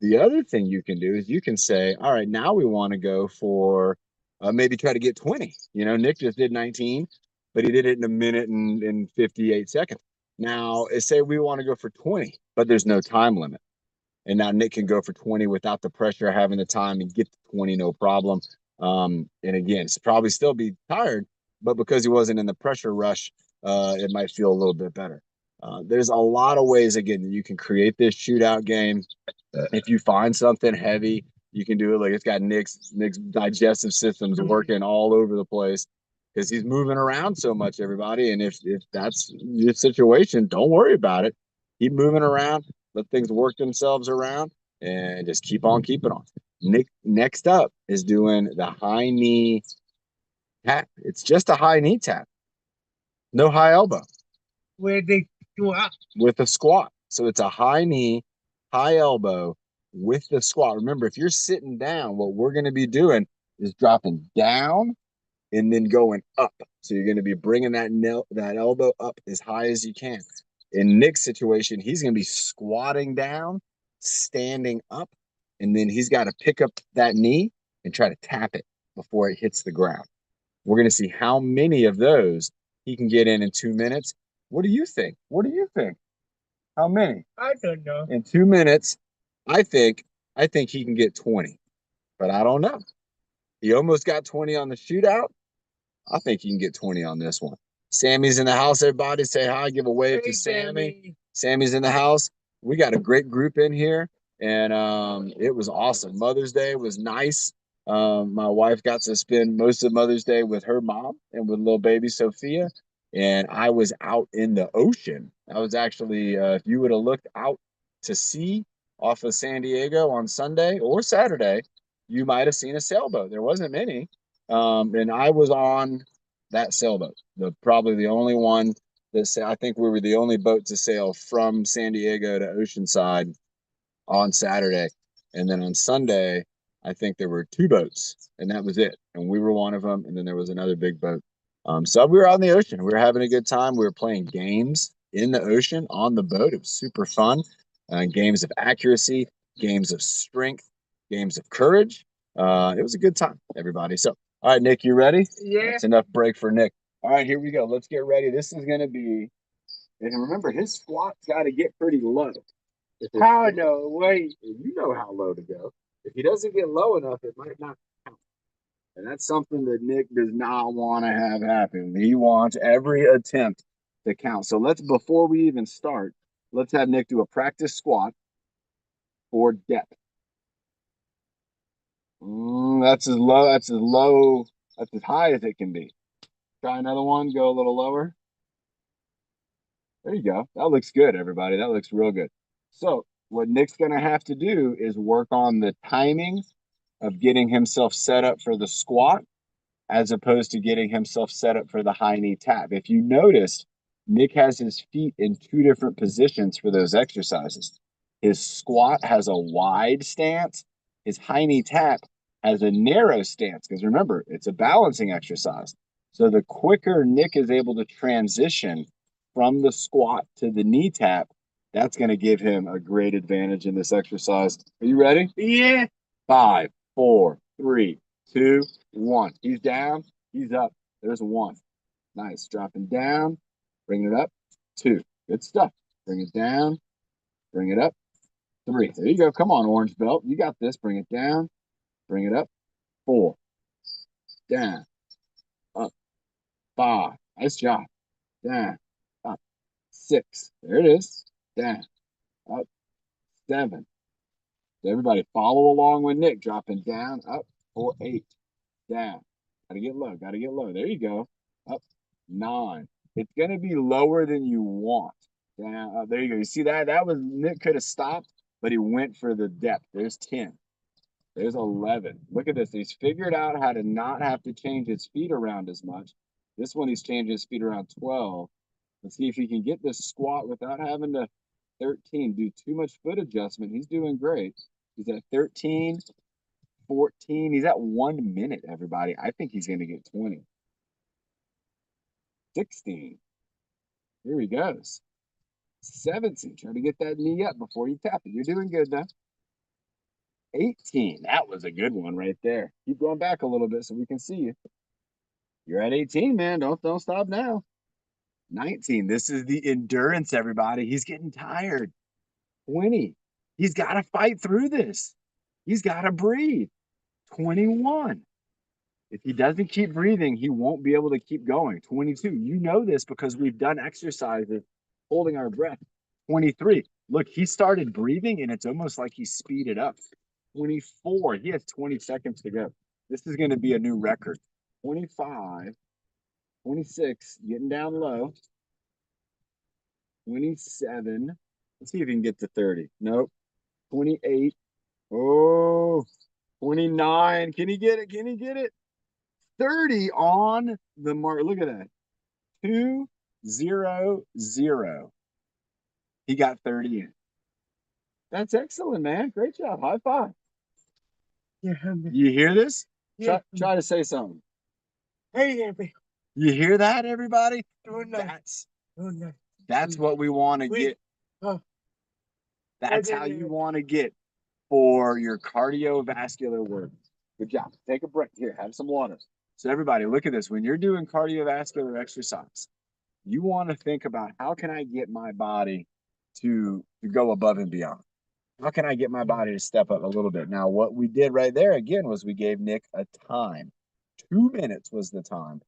[SPEAKER 1] The other thing you can do is you can say, all right, now we want to go for maybe try to get 20. You know, Nick just did 19, but he did it in a minute and 58 seconds. Now, say we want to go for 20, but there's no time limit. And now Nick can go for 20 without the pressure of having the time and get to 20, no problem. And again, it's probably still be tired, but because he wasn't in the pressure rush, it might feel a little bit better. There's a lot of ways, again, that you can create this shootout game. If you find something heavy, you can do it. Like it's got Nick's digestive systems working all over the place because he's moving around so much, everybody. And if that's your situation, don't worry about it. Keep moving around, let things work themselves around, and just keep on keeping on. Nick next up is doing the high knee tap. It's just a high knee tap, no high elbow
[SPEAKER 2] Where they squat.
[SPEAKER 1] with a squat. So it's a high knee, high elbow with the squat. Remember, if you're sitting down, what we're going to be doing is dropping down and then going up. So you're going to be bringing that elbow up as high as you can. In Nick's situation, he's going to be squatting down, standing up, and then he's got to pick up that knee and try to tap it before it hits the ground. We're going to see how many of those he can get in 2 minutes. What do you think? What do you think? How many?
[SPEAKER 2] I don't know.
[SPEAKER 1] In 2 minutes, I think he can get 20, but I don't know. He almost got 20 on the shootout. I think he can get 20 on this one. Sammy's in the house, everybody. Say hi, give a wave to Sammy. Sammy's in the house. We got a great group in here, and it was awesome. Mother's Day was nice. My wife got to spend most of Mother's Day with her mom and with little baby Sophia, and I was out in the ocean. I was actually, if you would have looked out to sea off of San Diego on Sunday or Saturday, you might have seen a sailboat. There wasn't many, and I was on that sailboat, probably the only one that I think we were the only boat to sail from San Diego to Oceanside on Saturday. And then on Sunday, I think there were two boats, and that was it. And we were one of them. And then there was another big boat. So we were out in the ocean. We were having a good time. We were playing games in the ocean on the boat. It was super fun. Games of accuracy, games of strength, games of courage. It was a good time, everybody. So, all right, Nick, you ready?
[SPEAKER 2] Yeah.
[SPEAKER 1] That's enough break for Nick. All right, here we go. Let's get ready. This is going to be, and remember, his squat's got to get pretty low.
[SPEAKER 2] How no? Wait.
[SPEAKER 1] You know how low to go. If he doesn't get low enough, it might not count. And that's something that Nick does not want to have happen. He wants every attempt to count. So before we even start, let's have Nick do a practice squat for depth. That's as low, that's as high as it can be. Try another one, go a little lower. There you go. That looks good, everybody. That looks real good. So what Nick's going to have to do is work on the timing of getting himself set up for the squat as opposed to getting himself set up for the high knee tap. If you noticed, Nick has his feet in two different positions for those exercises. His squat has a wide stance. His high knee tap has a narrow stance because remember, it's a balancing exercise. So the quicker Nick is able to transition from the squat to the knee tap, that's going to give him a great advantage in this exercise. Are you ready?
[SPEAKER 2] Yeah.
[SPEAKER 1] 5, 4, 3, 2, 1. He's down. He's up. There's a 1. Nice. Dropping down. Bring it up. 2. Good stuff. Bring it down. Bring it up. 3. There you go. Come on, orange belt. You got this. Bring it down. Bring it up. 4. Down. Up. 5. Nice job. Down. Up. 6. There it is. Down. Up. 7. Everybody follow along with Nick. Dropping down. Up. 4, 8. Down. Gotta get low. Gotta get low. There you go. Up. 9. It's gonna be lower than you want. Down. There you go. You see that? That was Nick could have stopped, but he went for the depth. There's 10. There's 11. Look at this. He's figured out how to not have to change his feet around as much. This one he's changing his feet around 12. Let's see if he can get this squat without having to 13 do too much foot adjustment. He's doing great. He's at 13. 14. He's at 1 minute, everybody. I think he's going to get 20. 16. Here he goes. 17. Try to get that knee up before you tap it. You're doing good though. 18. That was a good one right there. Keep going back a little bit so we can see you. You're at 18, man. Don't stop now. 19. This is the endurance, everybody. He's getting tired. 20. He's got to fight through this. He's got to breathe. 21. If he doesn't keep breathing, he won't be able to keep going. 22. You know this because we've done exercises holding our breath. 23. Look, he started breathing and it's almost like he speeded up. 24. He has 20 seconds to go. This is going to be a new record. 25. 26. Getting down low. 27. Let's see if he can get to 30. Nope. 28. Oh, 29. Can he get it? Can he get it? 30 on the mark. Look at that. 2, 0, 0. He got 30 in. That's excellent, man. Great job. High five.
[SPEAKER 2] Yeah.
[SPEAKER 1] You hear this?
[SPEAKER 2] Yeah.
[SPEAKER 1] Try to say something.
[SPEAKER 2] Hey, Abby.
[SPEAKER 1] You hear that, everybody?
[SPEAKER 2] Oh, no. Oh, no.
[SPEAKER 1] That's what we want to get.
[SPEAKER 2] Oh.
[SPEAKER 1] That's how you want to get for your cardiovascular work. Good job. Take a break. Here, have some water. So everybody, look at this. When you're doing cardiovascular exercise, you want to think about how can I get my body to go above and beyond? How can I get my body to step up a little bit? Now, what we did right there again was we gave Nick a time. 2 minutes was the time.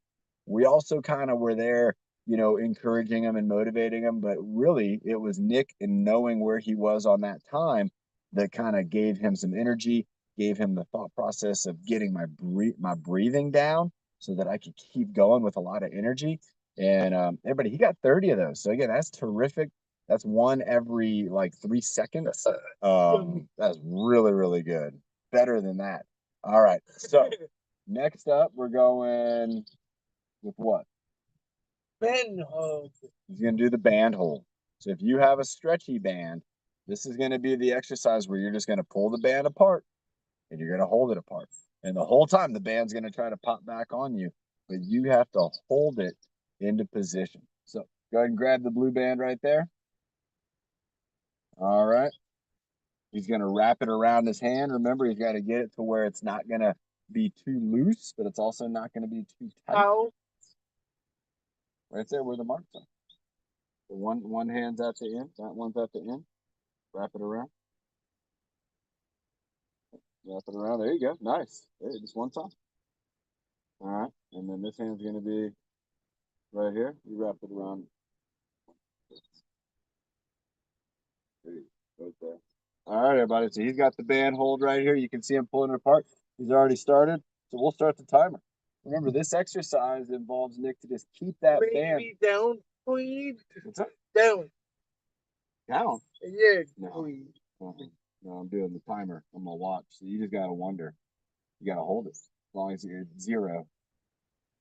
[SPEAKER 1] We also kind of were there, encouraging him and motivating him, but really it was Nick and knowing where he was on that time that kind of gave him some energy, gave him the thought process of getting my breathing down so that I could keep going with a lot of energy. And everybody, he got 30 of those. So again, that's terrific. That's one every like 3 seconds. That's really, really good. Better than that. All right. So next up, we're going with what?
[SPEAKER 2] Band hold.
[SPEAKER 1] He's going to do the band hold. So if you have a stretchy band, this is going to be the exercise where you're just going to pull the band apart and you're going to hold it apart. And the whole time the band's going to try to pop back on you, but you have to hold it into position. So go ahead and grab the blue band right there. All right. He's going to wrap it around his hand. Remember, he's got to get it to where it's not going to be too loose, but it's also not going to be too tight.
[SPEAKER 2] How?
[SPEAKER 1] Right there where the marks are. The one hand's at the end, that one's at the end. Wrap it around. Wrap it around. There you go. Nice. There, just one time. All right. And then this hand's going to be right here. You wrap it around. Right there. All right, everybody. So he's got the band hold right here. You can see him pulling it apart. He's already started. So we'll start the timer. Remember, this exercise involves Nick to just keep that band
[SPEAKER 2] down, please.
[SPEAKER 1] What's that?
[SPEAKER 2] Down.
[SPEAKER 1] Down?
[SPEAKER 2] Yeah,
[SPEAKER 1] no.
[SPEAKER 2] please.
[SPEAKER 1] No, I'm doing the timer. I'm gonna watch. So you just gotta wonder. You gotta hold it as long as it's 0.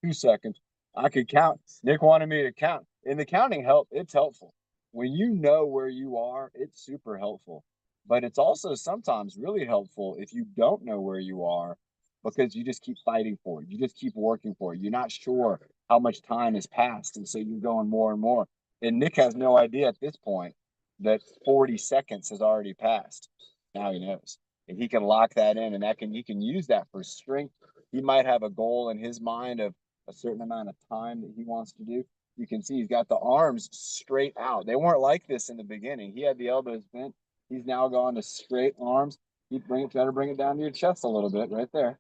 [SPEAKER 1] 2 seconds. I could count. Nick wanted me to count. In the counting it's helpful. When you know where you are, it's super helpful. But it's also sometimes really helpful if you don't know where you are because you just keep fighting for it. You just keep working for it. You're not sure how much time has passed. And so you're going more and more. And Nick has no idea at this point that 40 seconds has already passed. Now he knows. And he can lock that in and he can use that for strength. He might have a goal in his mind of a certain amount of time that he wants to do. You can see he's got the arms straight out. They weren't like this in the beginning. He had the elbows bent. He's now gone to straight arms. Try to bring it down to your chest a little bit right there.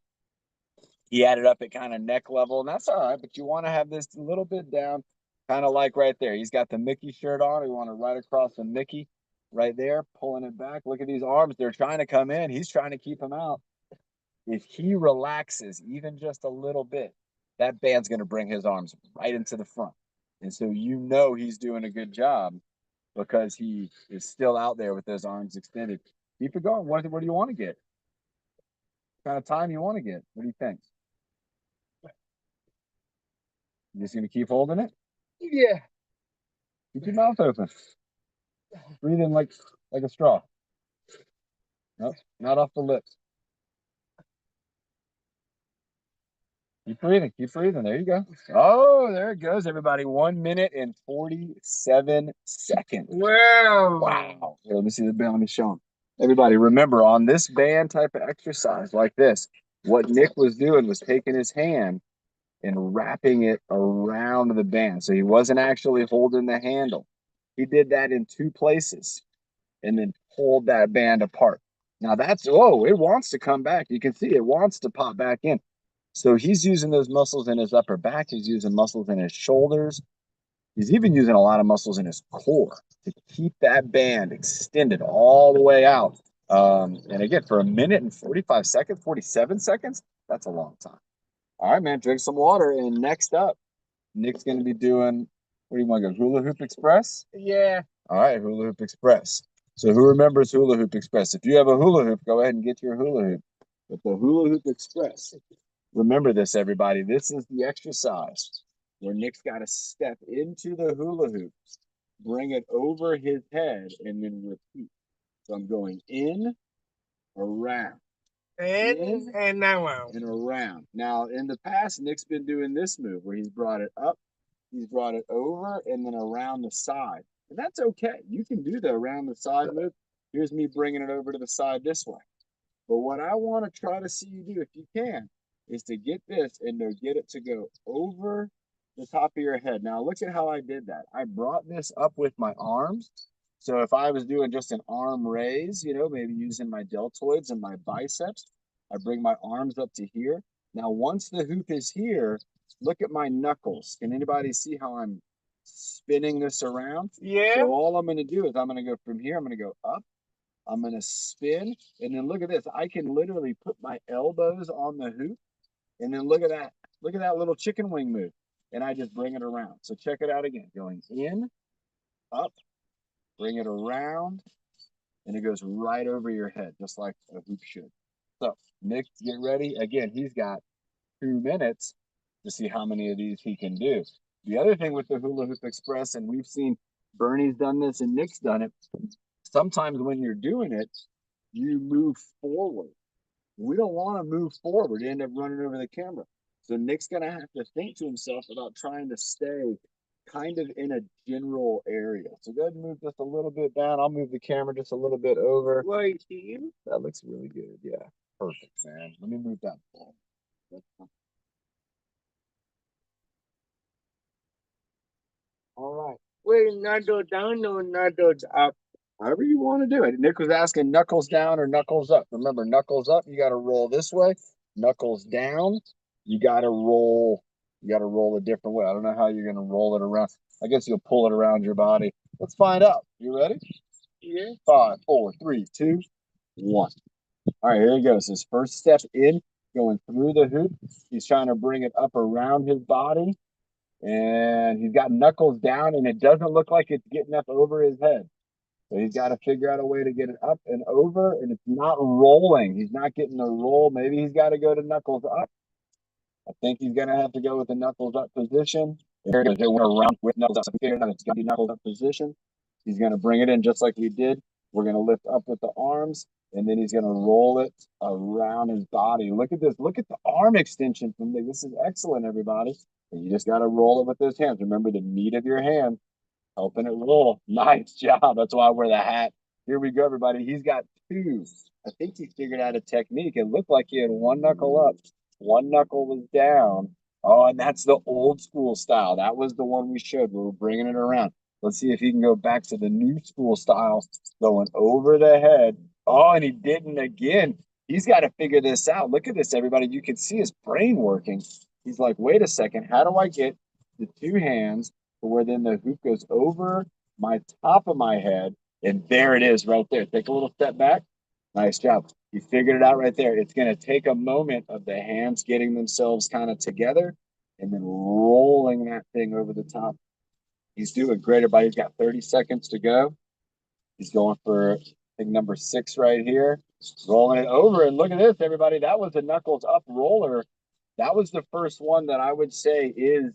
[SPEAKER 1] He had it up at kind of neck level, and that's all right, but you want to have this a little bit down, kind of like right there. He's got the Mickey shirt on. We want to right across the Mickey right there, pulling it back. Look at these arms. They're trying to come in. He's trying to keep them out. If he relaxes even just a little bit, that band's going to bring his arms right into the front. And so he's doing a good job because he is still out there with those arms extended. Keep it going. What do you want to get? What kind of time you want to get? What do you think? You just going to keep holding it?
[SPEAKER 2] Yeah.
[SPEAKER 1] Keep your mouth open. Breathe in like a straw. Nope, not off the lips. Keep breathing. Keep breathing. There you go. Oh, there it goes, everybody. 1 minute and 47 seconds.
[SPEAKER 2] Wow.
[SPEAKER 1] Wow. Here, let me see the band. Let me show them. Everybody, remember on this band type of exercise like this, what Nick was doing was taking his hand and wrapping it around the band. So he wasn't actually holding the handle. He did that in two places and then pulled that band apart. Now that's, oh, it wants to come back. You can see it wants to pop back in. So he's using those muscles in his upper back. He's using muscles in his shoulders. He's even using a lot of muscles in his core to keep that band extended all the way out. And again, for 1 minute and 45 seconds, 47 seconds, that's a long time. All right, man, drink some water. And next up, Nick's going to be doing, where do you want to go? Hula Hoop Express?
[SPEAKER 2] Yeah.
[SPEAKER 1] All right, Hula Hoop Express. So who remembers Hula Hoop Express? If you have a hula hoop, go ahead and get your hula hoop. But the Hula Hoop Express, remember this, everybody. This is the exercise where Nick's got to step into the hula hoop, bring it over his head, and then repeat. So I'm going in, around,
[SPEAKER 2] And now
[SPEAKER 1] and around. Now, in the past, Nick's been doing this move where he's brought it up, he's brought it over, and then around the side. And that's okay. You can do the around the side move. Here's me bringing it over to the side this way. But what I want to try to see you do, if you can, is to get this and to get it to go over the top of your head. Now, look at how I did that. I brought this up with my arms. So if I was doing just an arm raise, maybe using my deltoids and my biceps, I bring my arms up to here. Now, once the hoop is here, look at my knuckles. Can anybody see how I'm spinning this around?
[SPEAKER 2] Yeah.
[SPEAKER 1] So all I'm going to do is I'm going to go from here. I'm going to go up. I'm going to spin. And then look at this. I can literally put my elbows on the hoop. And then look at that. Look at that little chicken wing move. And I just bring it around. So check it out again. Going in, up, bring it around, and it goes right over your head, just like a hoop should. So Nick, get ready. Again, he's got 2 minutes to see how many of these he can do. The other thing with the Hula Hoop Express, and we've seen Bernie's done this and Nick's done it, sometimes when you're doing it, you move forward. We don't want to move forward, end up running over the camera. So Nick's going to have to think to himself about trying to stay kind of in a general area. So go ahead and move just a little bit down. I'll move the camera just a little bit over.
[SPEAKER 2] Right here.
[SPEAKER 1] That looks really good. Yeah, perfect, man. Let me move that forward. All right.
[SPEAKER 2] Wait, not go down or not go up.
[SPEAKER 1] However you want to do it. Nick was asking knuckles down or knuckles up. Remember, knuckles up, you got to roll this way. Knuckles down, you got to roll. You got to roll a different way. I don't know how you're going to roll it around. I guess you'll pull it around your body. Let's find out. You ready?
[SPEAKER 2] Yeah.
[SPEAKER 1] 5, 4, 3, 2, 1. All right, here he goes. His first step in, going through the hoop. He's trying to bring it up around his body. And he's got knuckles down, and it doesn't look like it's getting up over his head. So he's got to figure out a way to get it up and over, and it's not rolling. He's not getting a roll. Maybe he's got to go to knuckles up. I think he's going to have to go with the knuckles up position. Here it is. Around with knuckles up. So it's going to be knuckles up position. He's going to bring it in just like we did. We're going to lift up with the arms, and then he's going to roll it around his body. Look at this. Look at the arm extension from this. This is excellent, everybody. And you just got to roll it with those hands. Remember the meat of your hand. Helping it roll. Nice job. That's why I wear the hat. Here we go, everybody. He's got 2. I think he figured out a technique. It looked like he had 1 knuckle up, 1 knuckle was down. Oh, and that's the old school style. That was the one we showed. We were bringing it around. Let's see if he can go back to the new school style, going over the head. Oh, and he didn't again. He's got to figure this out. Look at this, everybody. You can see his brain working. He's like, wait a second. How do I get the 2 hands where then the hoop goes over my top of my head, and there it is right there. Take a little step back. Nice job. You figured it out right there. It's going to take a moment of the hands getting themselves kind of together and then rolling that thing over the top. He's doing great, everybody. He's got 30 seconds to go. He's going for, I think, number 6 right here. Rolling it over, and look at this, everybody. That was a knuckles up roller. That was the first one that I would say is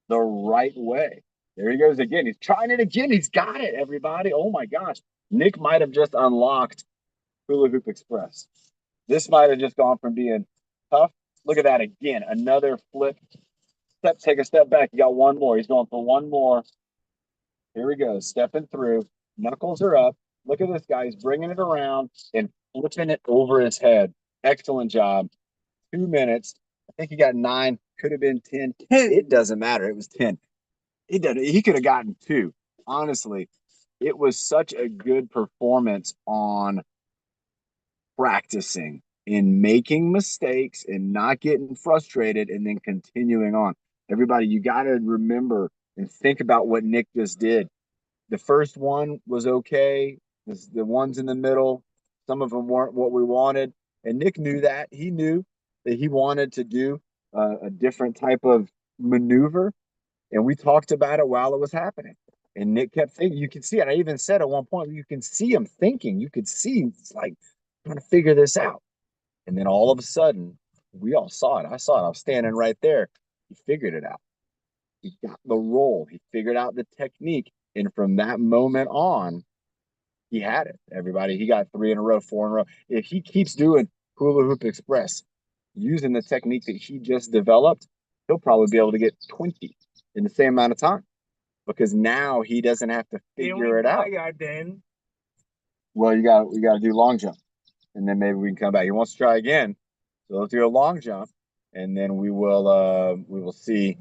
[SPEAKER 1] the right way. There he goes again. He's trying it again. He's got it, everybody. Oh my gosh. Nick might have just unlocked Hula Hoop Express. This might have just gone from being tough Look at that again. Another flip. Take a step back. You got one more. He's going for one more. Here we go. Stepping through. Knuckles are up. Look at this guy. He's bringing it around and flipping it over his head. Excellent job. 2 minutes. I think he got 9. Could have been 10. It doesn't matter. It was 10. He could have gotten 2. Honestly, it was such a good performance on practicing in making mistakes and not getting frustrated and then continuing on. Everybody, you got to remember and think about what Nick just did. The first one was okay. The ones in the middle, some of them weren't what we wanted. And Nick knew that. He knew that he wanted to do a different type of maneuver. And we talked about it while it was happening. And Nick kept thinking, you can see it. I even said at one point, you can see him thinking. You could see it's like trying to figure this out. And then all of a sudden, we all saw it. I saw it. I was standing right there. He figured it out. He got the roll. He figured out the technique. And from that moment on, he had it. Everybody, he got 3 in a row, 4 in a row. If he keeps doing Hula Hoop Express using the technique that he just developed, he'll probably be able to get 20 in the same amount of time because now he doesn't have to figure it out.
[SPEAKER 2] Then.
[SPEAKER 1] Well, we got to do long jump, and then maybe we can come back. He wants to try again, so let's do a long jump, and then we will see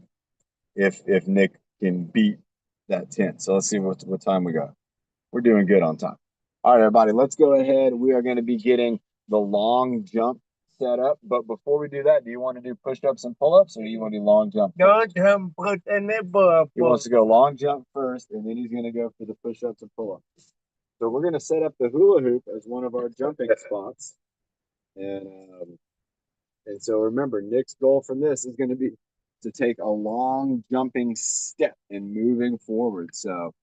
[SPEAKER 1] if Nick can beat that 10. So let's see what time we got. We're doing good on time. All right, everybody, let's go ahead. We are going to be getting the long jump set up. But before we do that, do you want to do push-ups and pull-ups, or do you want to do long jump first? He wants to go long jump first, and then he's going to go for the push-ups and pull-ups. So we're going to set up the hula hoop as one of our jumping spots. And so remember, Nick's goal from this is going to be to take a long jumping step and moving forward. So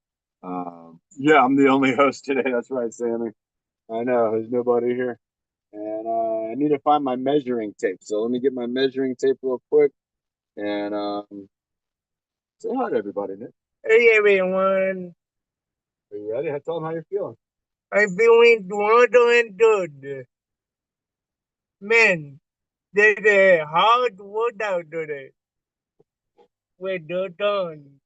[SPEAKER 1] yeah, I'm the only host today. That's right, Sammy. I know there's nobody here, and I need to find my measuring tape. So let me get my measuring tape real quick and say hi to everybody, Nick.
[SPEAKER 2] Hey everyone,
[SPEAKER 1] Are you ready? Tell them how you're feeling.
[SPEAKER 2] I'm feeling doing good. Man, did a hard workout today. We're done.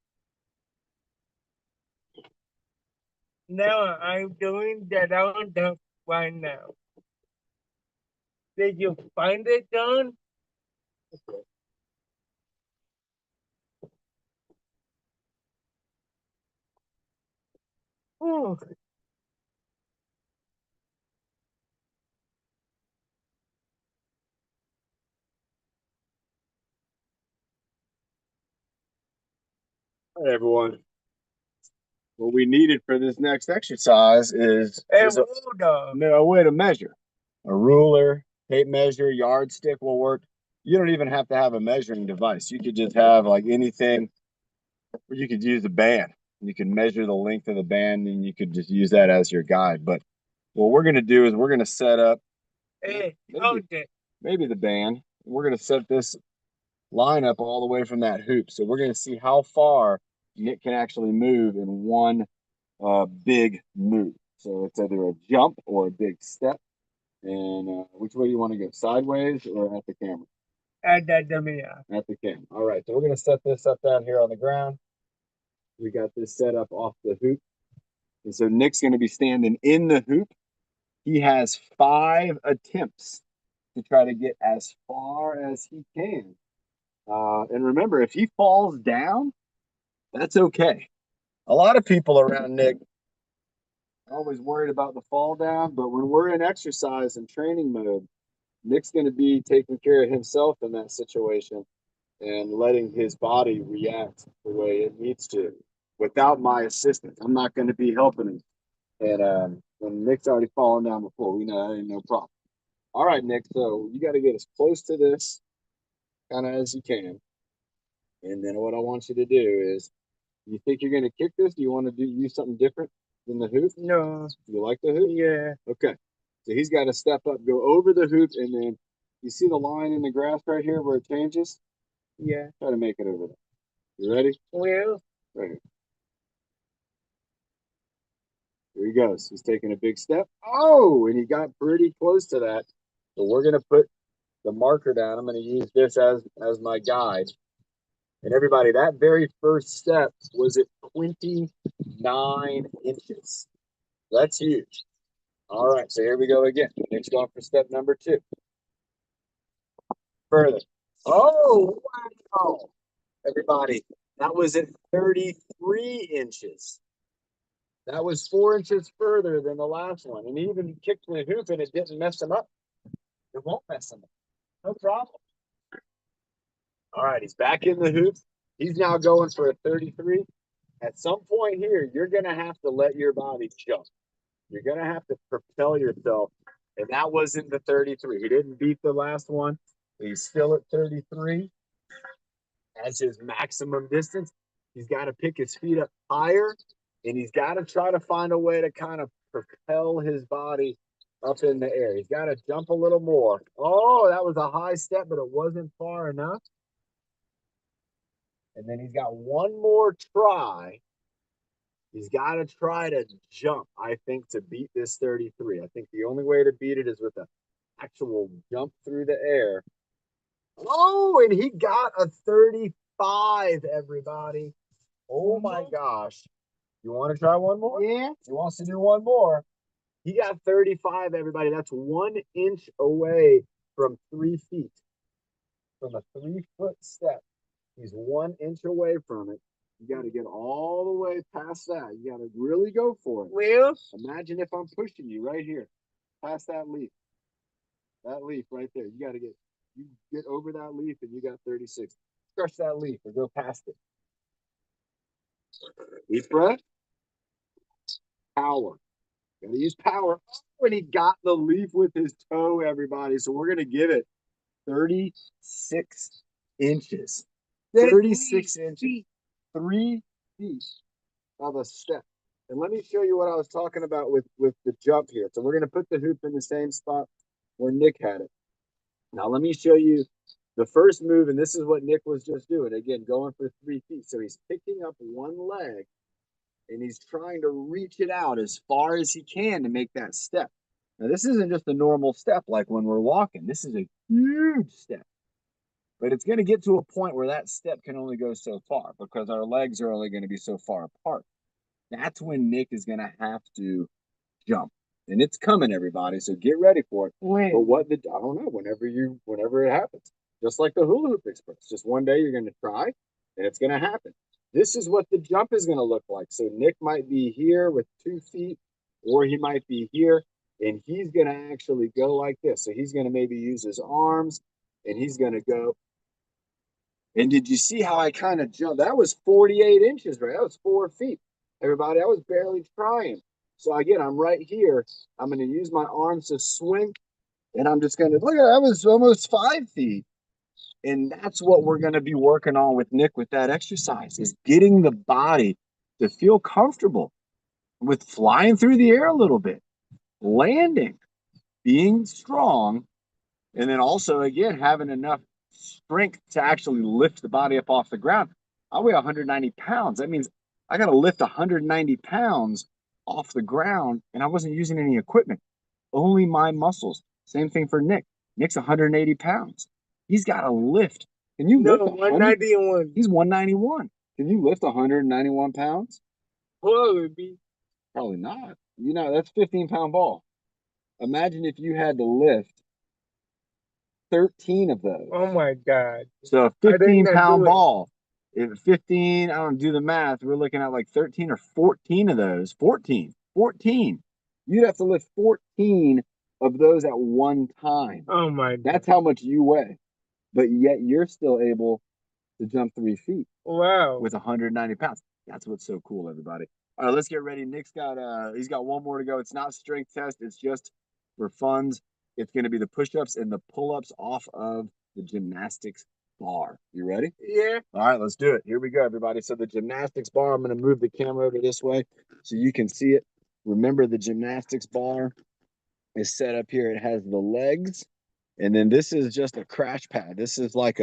[SPEAKER 2] Now I'm doing the round jump right now. Did you find it, John? Oh,
[SPEAKER 1] Hi, everyone. What we needed for this next exercise is a way to measure. A ruler, tape measure, yardstick will work. You don't even have to have a measuring device. You could just have like anything, or you could use a band. You can measure the length of the band and you could just use that as your guide. But what we're going to do is we're going to set up maybe the band. We're going to set this line up all the way from that hoop. So we're going to see how far Nick can actually move in one big move. So it's either a jump or a big step. And which way you want to go? Sideways or at the camera?
[SPEAKER 2] At the
[SPEAKER 1] camera. All right. So we're going to set this up down here on the ground. We got this set up off the hoop. And so Nick's going to be standing in the hoop. He has 5 attempts to try to get as far as he can. And remember, if he falls down, that's okay. A lot of people around Nick are always worried about the fall down, but when we're in exercise and training mode, Nick's going to be taking care of himself in that situation and letting his body react the way it needs to without my assistance. I'm not going to be helping him. And when Nick's already fallen down before, we know that ain't no problem. All right, Nick. So you got to get as close to this kind of as you can. And then what I want you to do is, you think you're going to kick this? Do you want to use something different than the hoop?
[SPEAKER 2] No.
[SPEAKER 1] You like the hoop?
[SPEAKER 2] Yeah.
[SPEAKER 1] Okay. So he's got to step up, go over the hoop, and then you see the line in the grass right here where it changes?
[SPEAKER 2] Yeah.
[SPEAKER 1] Try to make it over there. You ready?
[SPEAKER 2] Well.
[SPEAKER 1] Right here. Here he goes. He's taking a big step. Oh, and he got pretty close to that. So we're going to put the marker down. I'm going to use this as my guide. And everybody, that very first step was at 29 inches. That's huge. All right, so here we go again. Nick's going for step number 2. Further. Oh, wow. Everybody, that was at 33 inches. That was 4 inches further than the last one. And he even kicked the hoop and it didn't mess him up. It won't mess him up. No problem. All right, he's back in the hoop. He's now going for a 33. At some point here, you're going to have to let your body jump. You're going to have to propel yourself. And that wasn't the 33. He didn't beat the last one. He's still at 33 as his maximum distance. He's got to pick his feet up higher, and he's got to try to find a way to kind of propel his body up in the air. He's got to jump a little more. Oh, that was a high step, but it wasn't far enough. And then he's got one more try. He's got to try to jump, I think, to beat this 33. I think the only way to beat it is with an actual jump through the air. Oh, and he got a 35, everybody. Oh, my gosh. You want to try one more?
[SPEAKER 2] Yeah.
[SPEAKER 1] He wants to do one more. He got 35, everybody. That's 1 inch away from 3 feet. From a 3-foot step. He's 1 inch away from it. You got to get all the way past that. You got to really go for it.
[SPEAKER 2] Well,
[SPEAKER 1] Imagine if I'm pushing you right here, past that leaf. That leaf right there. You got to get over that leaf and you got 36. Crush that leaf or go past it. Deep breath. Power. Got to use power. When he got the leaf with his toe, everybody. So we're going to give it 36 inches. 36 inches. 3 feet of a step. And let me show you what I was talking about with the jump here. So we're going to put the hoop in the same spot where Nick had it. Now let me show you the first move, and this is what Nick was just doing. Again, going for 3 feet. So he's picking up one leg, and he's trying to reach it out as far as he can to make that step. Now, this isn't just a normal step like when we're walking. This is a huge step. But it's going to get to a point where that step can only go so far because our legs are only going to be so far apart. That's when Nick is going to have to jump. And it's coming, everybody. So get ready for it.
[SPEAKER 2] when?
[SPEAKER 1] But I don't know, whenever it happens. Just like the hula hoop express. Just one day you're going to try and it's going to happen. This is what the jump is going to look like. So Nick might be here with 2 feet, or he might be here, and he's going to actually go like this. So he's going to maybe use his arms, and he's going to go. And did you see how I kind of jumped? That was 48 inches, right? That was 4 feet. Everybody, I was barely trying. So again, I'm right here. I'm going to use my arms to swing, and I'm just going to, look at that, was almost 5 feet. And that's what we're going to be working on with Nick with that exercise, is getting the body to feel comfortable with flying through the air a little bit, landing, being strong, and then also, again, having enough strength to actually lift the body up off the ground. I weigh 190 pounds. That means I got to lift 190 pounds off the ground, and I wasn't using any equipment, only my muscles. Same thing for Nick. Nick's 180 pounds. He's got to lift. Can you lift
[SPEAKER 2] 191.
[SPEAKER 1] He's 191. Can you lift 191 pounds?
[SPEAKER 2] Probably.
[SPEAKER 1] Probably not. You know, that's 15-pound ball. Imagine if you had to lift 13 of those.
[SPEAKER 2] Oh my God.
[SPEAKER 1] So a 15-pound ball. If 15, I don't do the math. We're looking at like 13 or 14 of those. 14. You'd have to lift 14 of those at one time.
[SPEAKER 2] Oh my God.
[SPEAKER 1] That's how much you weigh. But yet you're still able to jump 3 feet.
[SPEAKER 2] Wow.
[SPEAKER 1] With 190 pounds. That's what's so cool, everybody. All right, let's get ready. Nick's he's got one more to go. It's not strength test. It's just for funds. It's going to be the push-ups and the pull-ups off of the gymnastics bar. You ready?
[SPEAKER 2] Yeah.
[SPEAKER 1] All right, let's do it. Here we go, everybody. So the gymnastics bar, I'm going to move the camera over this way so you can see it. Remember, the gymnastics bar is set up here. It has the legs, and then this is just a crash pad. This is like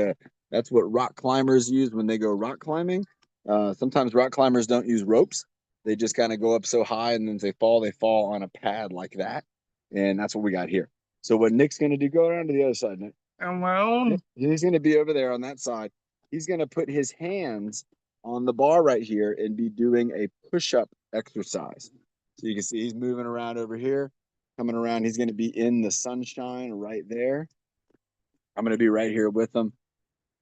[SPEAKER 1] that's what rock climbers use when they go rock climbing. Sometimes rock climbers don't use ropes. They just kind of go up so high, and then they fall on a pad like that. And that's what we got here. So what Nick's going to do, go around to the other side, Nick.
[SPEAKER 2] On my own.
[SPEAKER 1] He's going to be over there on that side. He's going to put his hands on the bar right here and be doing a push-up exercise. So you can see he's moving around over here, coming around. He's going to be in the sunshine right there. I'm going to be right here with him.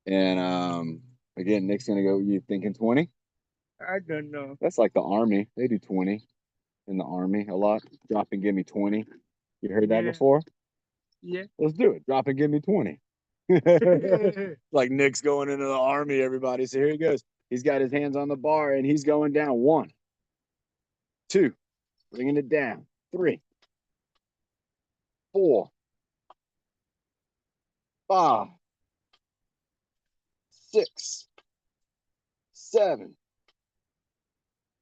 [SPEAKER 1] And again, Nick's going to go, you thinking 20?
[SPEAKER 2] I don't know.
[SPEAKER 1] That's like the Army. They do 20 in the Army a lot. Drop and give me 20. You heard that before?
[SPEAKER 2] Yeah.
[SPEAKER 1] Let's do it. Drop and give me 20. Like Nick's going into the Army, everybody. So here he goes. He's got his hands on the bar and he's going down. 1, 2, bringing it down. 3, 4, 5, 6, 7,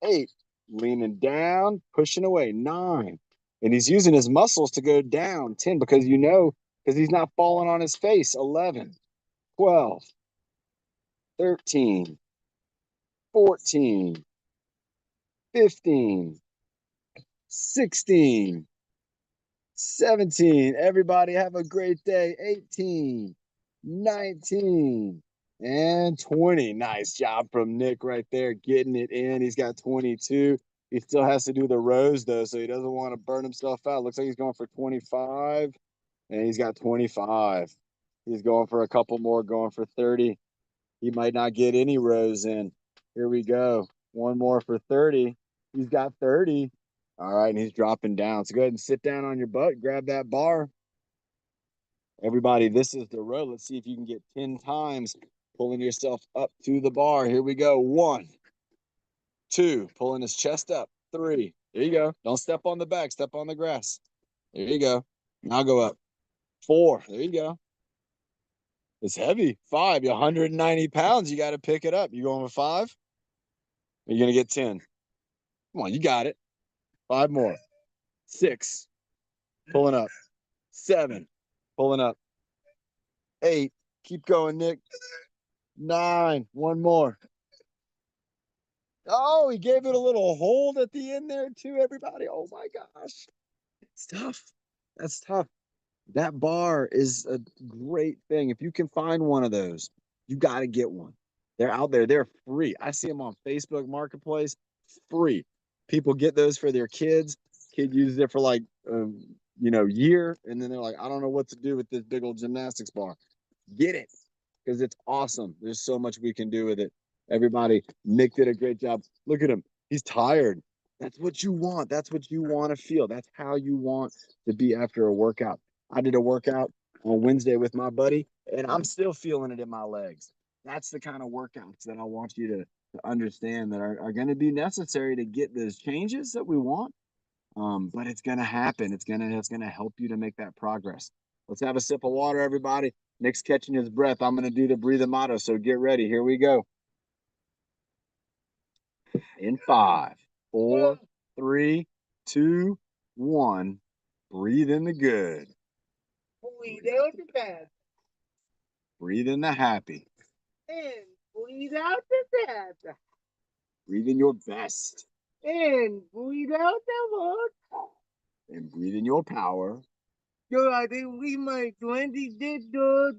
[SPEAKER 1] 8, leaning down, pushing away. 9, and he's using his muscles to go down. 10, because he's not falling on his face. 11, 12, 13, 14, 15, 16, 17. Everybody have a great day. 18, 19, and 20. Nice job from Nick right there, getting it in. He's got 22. He still has to do the rows, though, so he doesn't want to burn himself out. Looks like he's going for 25, and he's got 25. He's going for a couple more, going for 30. He might not get any rows in. Here we go. One more for 30. He's got 30. All right, and he's dropping down. So go ahead and sit down on your butt, grab that bar. Everybody, this is the row. Let's see if you can get 10 times pulling yourself up to the bar. Here we go. 1, 2, pulling his chest up. 3. There you go. Don't step on the back. Step on the grass. There you go. Now go up. 4. There you go. It's heavy. 5. You're 190 pounds. You got to pick it up. You going with 5? You're going to get 10. Come on, you got it. 5 more. 6. Pulling up. 7. Pulling up. 8. Keep going, Nick. 9. One more. Oh, he gave it a little hold at the end there, too, everybody. Oh, my gosh. It's tough. That's tough. That bar is a great thing. If you can find one of those, you got to get one. They're out there. They're free. I see them on Facebook Marketplace. Free. People get those for their kids. Kid uses it for like, year. And then they're like, I don't know what to do with this big old gymnastics bar. Get it because it's awesome. There's so much we can do with it. Everybody, Nick did a great job. Look at him. He's tired. That's what you want. That's what you want to feel. That's how you want to be after a workout. I did a workout on Wednesday with my buddy, and I'm still feeling it in my legs. That's the kind of workouts that I want you to understand that are going to be necessary to get those changes that we want. But it's going to happen. It's going to help you to make that progress. Let's have a sip of water, everybody. Nick's catching his breath. I'm going to do the breathe motto, so get ready. Here we go. In 5, 4, 3, 2, 1. Breathe in the good.
[SPEAKER 2] Breathe out the bad.
[SPEAKER 1] Breathe in the happy.
[SPEAKER 2] And breathe out the sad.
[SPEAKER 1] Breathe in your best.
[SPEAKER 2] And breathe out the word.
[SPEAKER 1] And breathe in your power.
[SPEAKER 2] So I think we might 20 did those.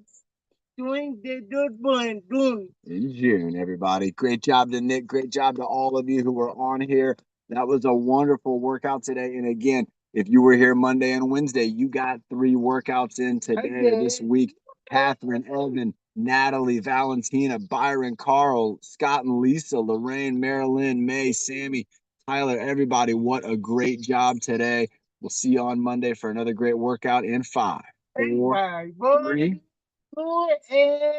[SPEAKER 2] Doing the good one, doing.
[SPEAKER 1] In June, everybody. Great job to Nick. Great job to all of you who were on here. That was a wonderful workout today. And again, if you were here Monday and Wednesday, you got 3 workouts in today, this week. Catherine, Elvin, Natalie, Valentina, Byron, Carl, Scott and Lisa, Lorraine, Marilyn, May, Sammy, Tyler, everybody. What a great job today. We'll see you on Monday for another great workout in 5, 4, 3.
[SPEAKER 2] And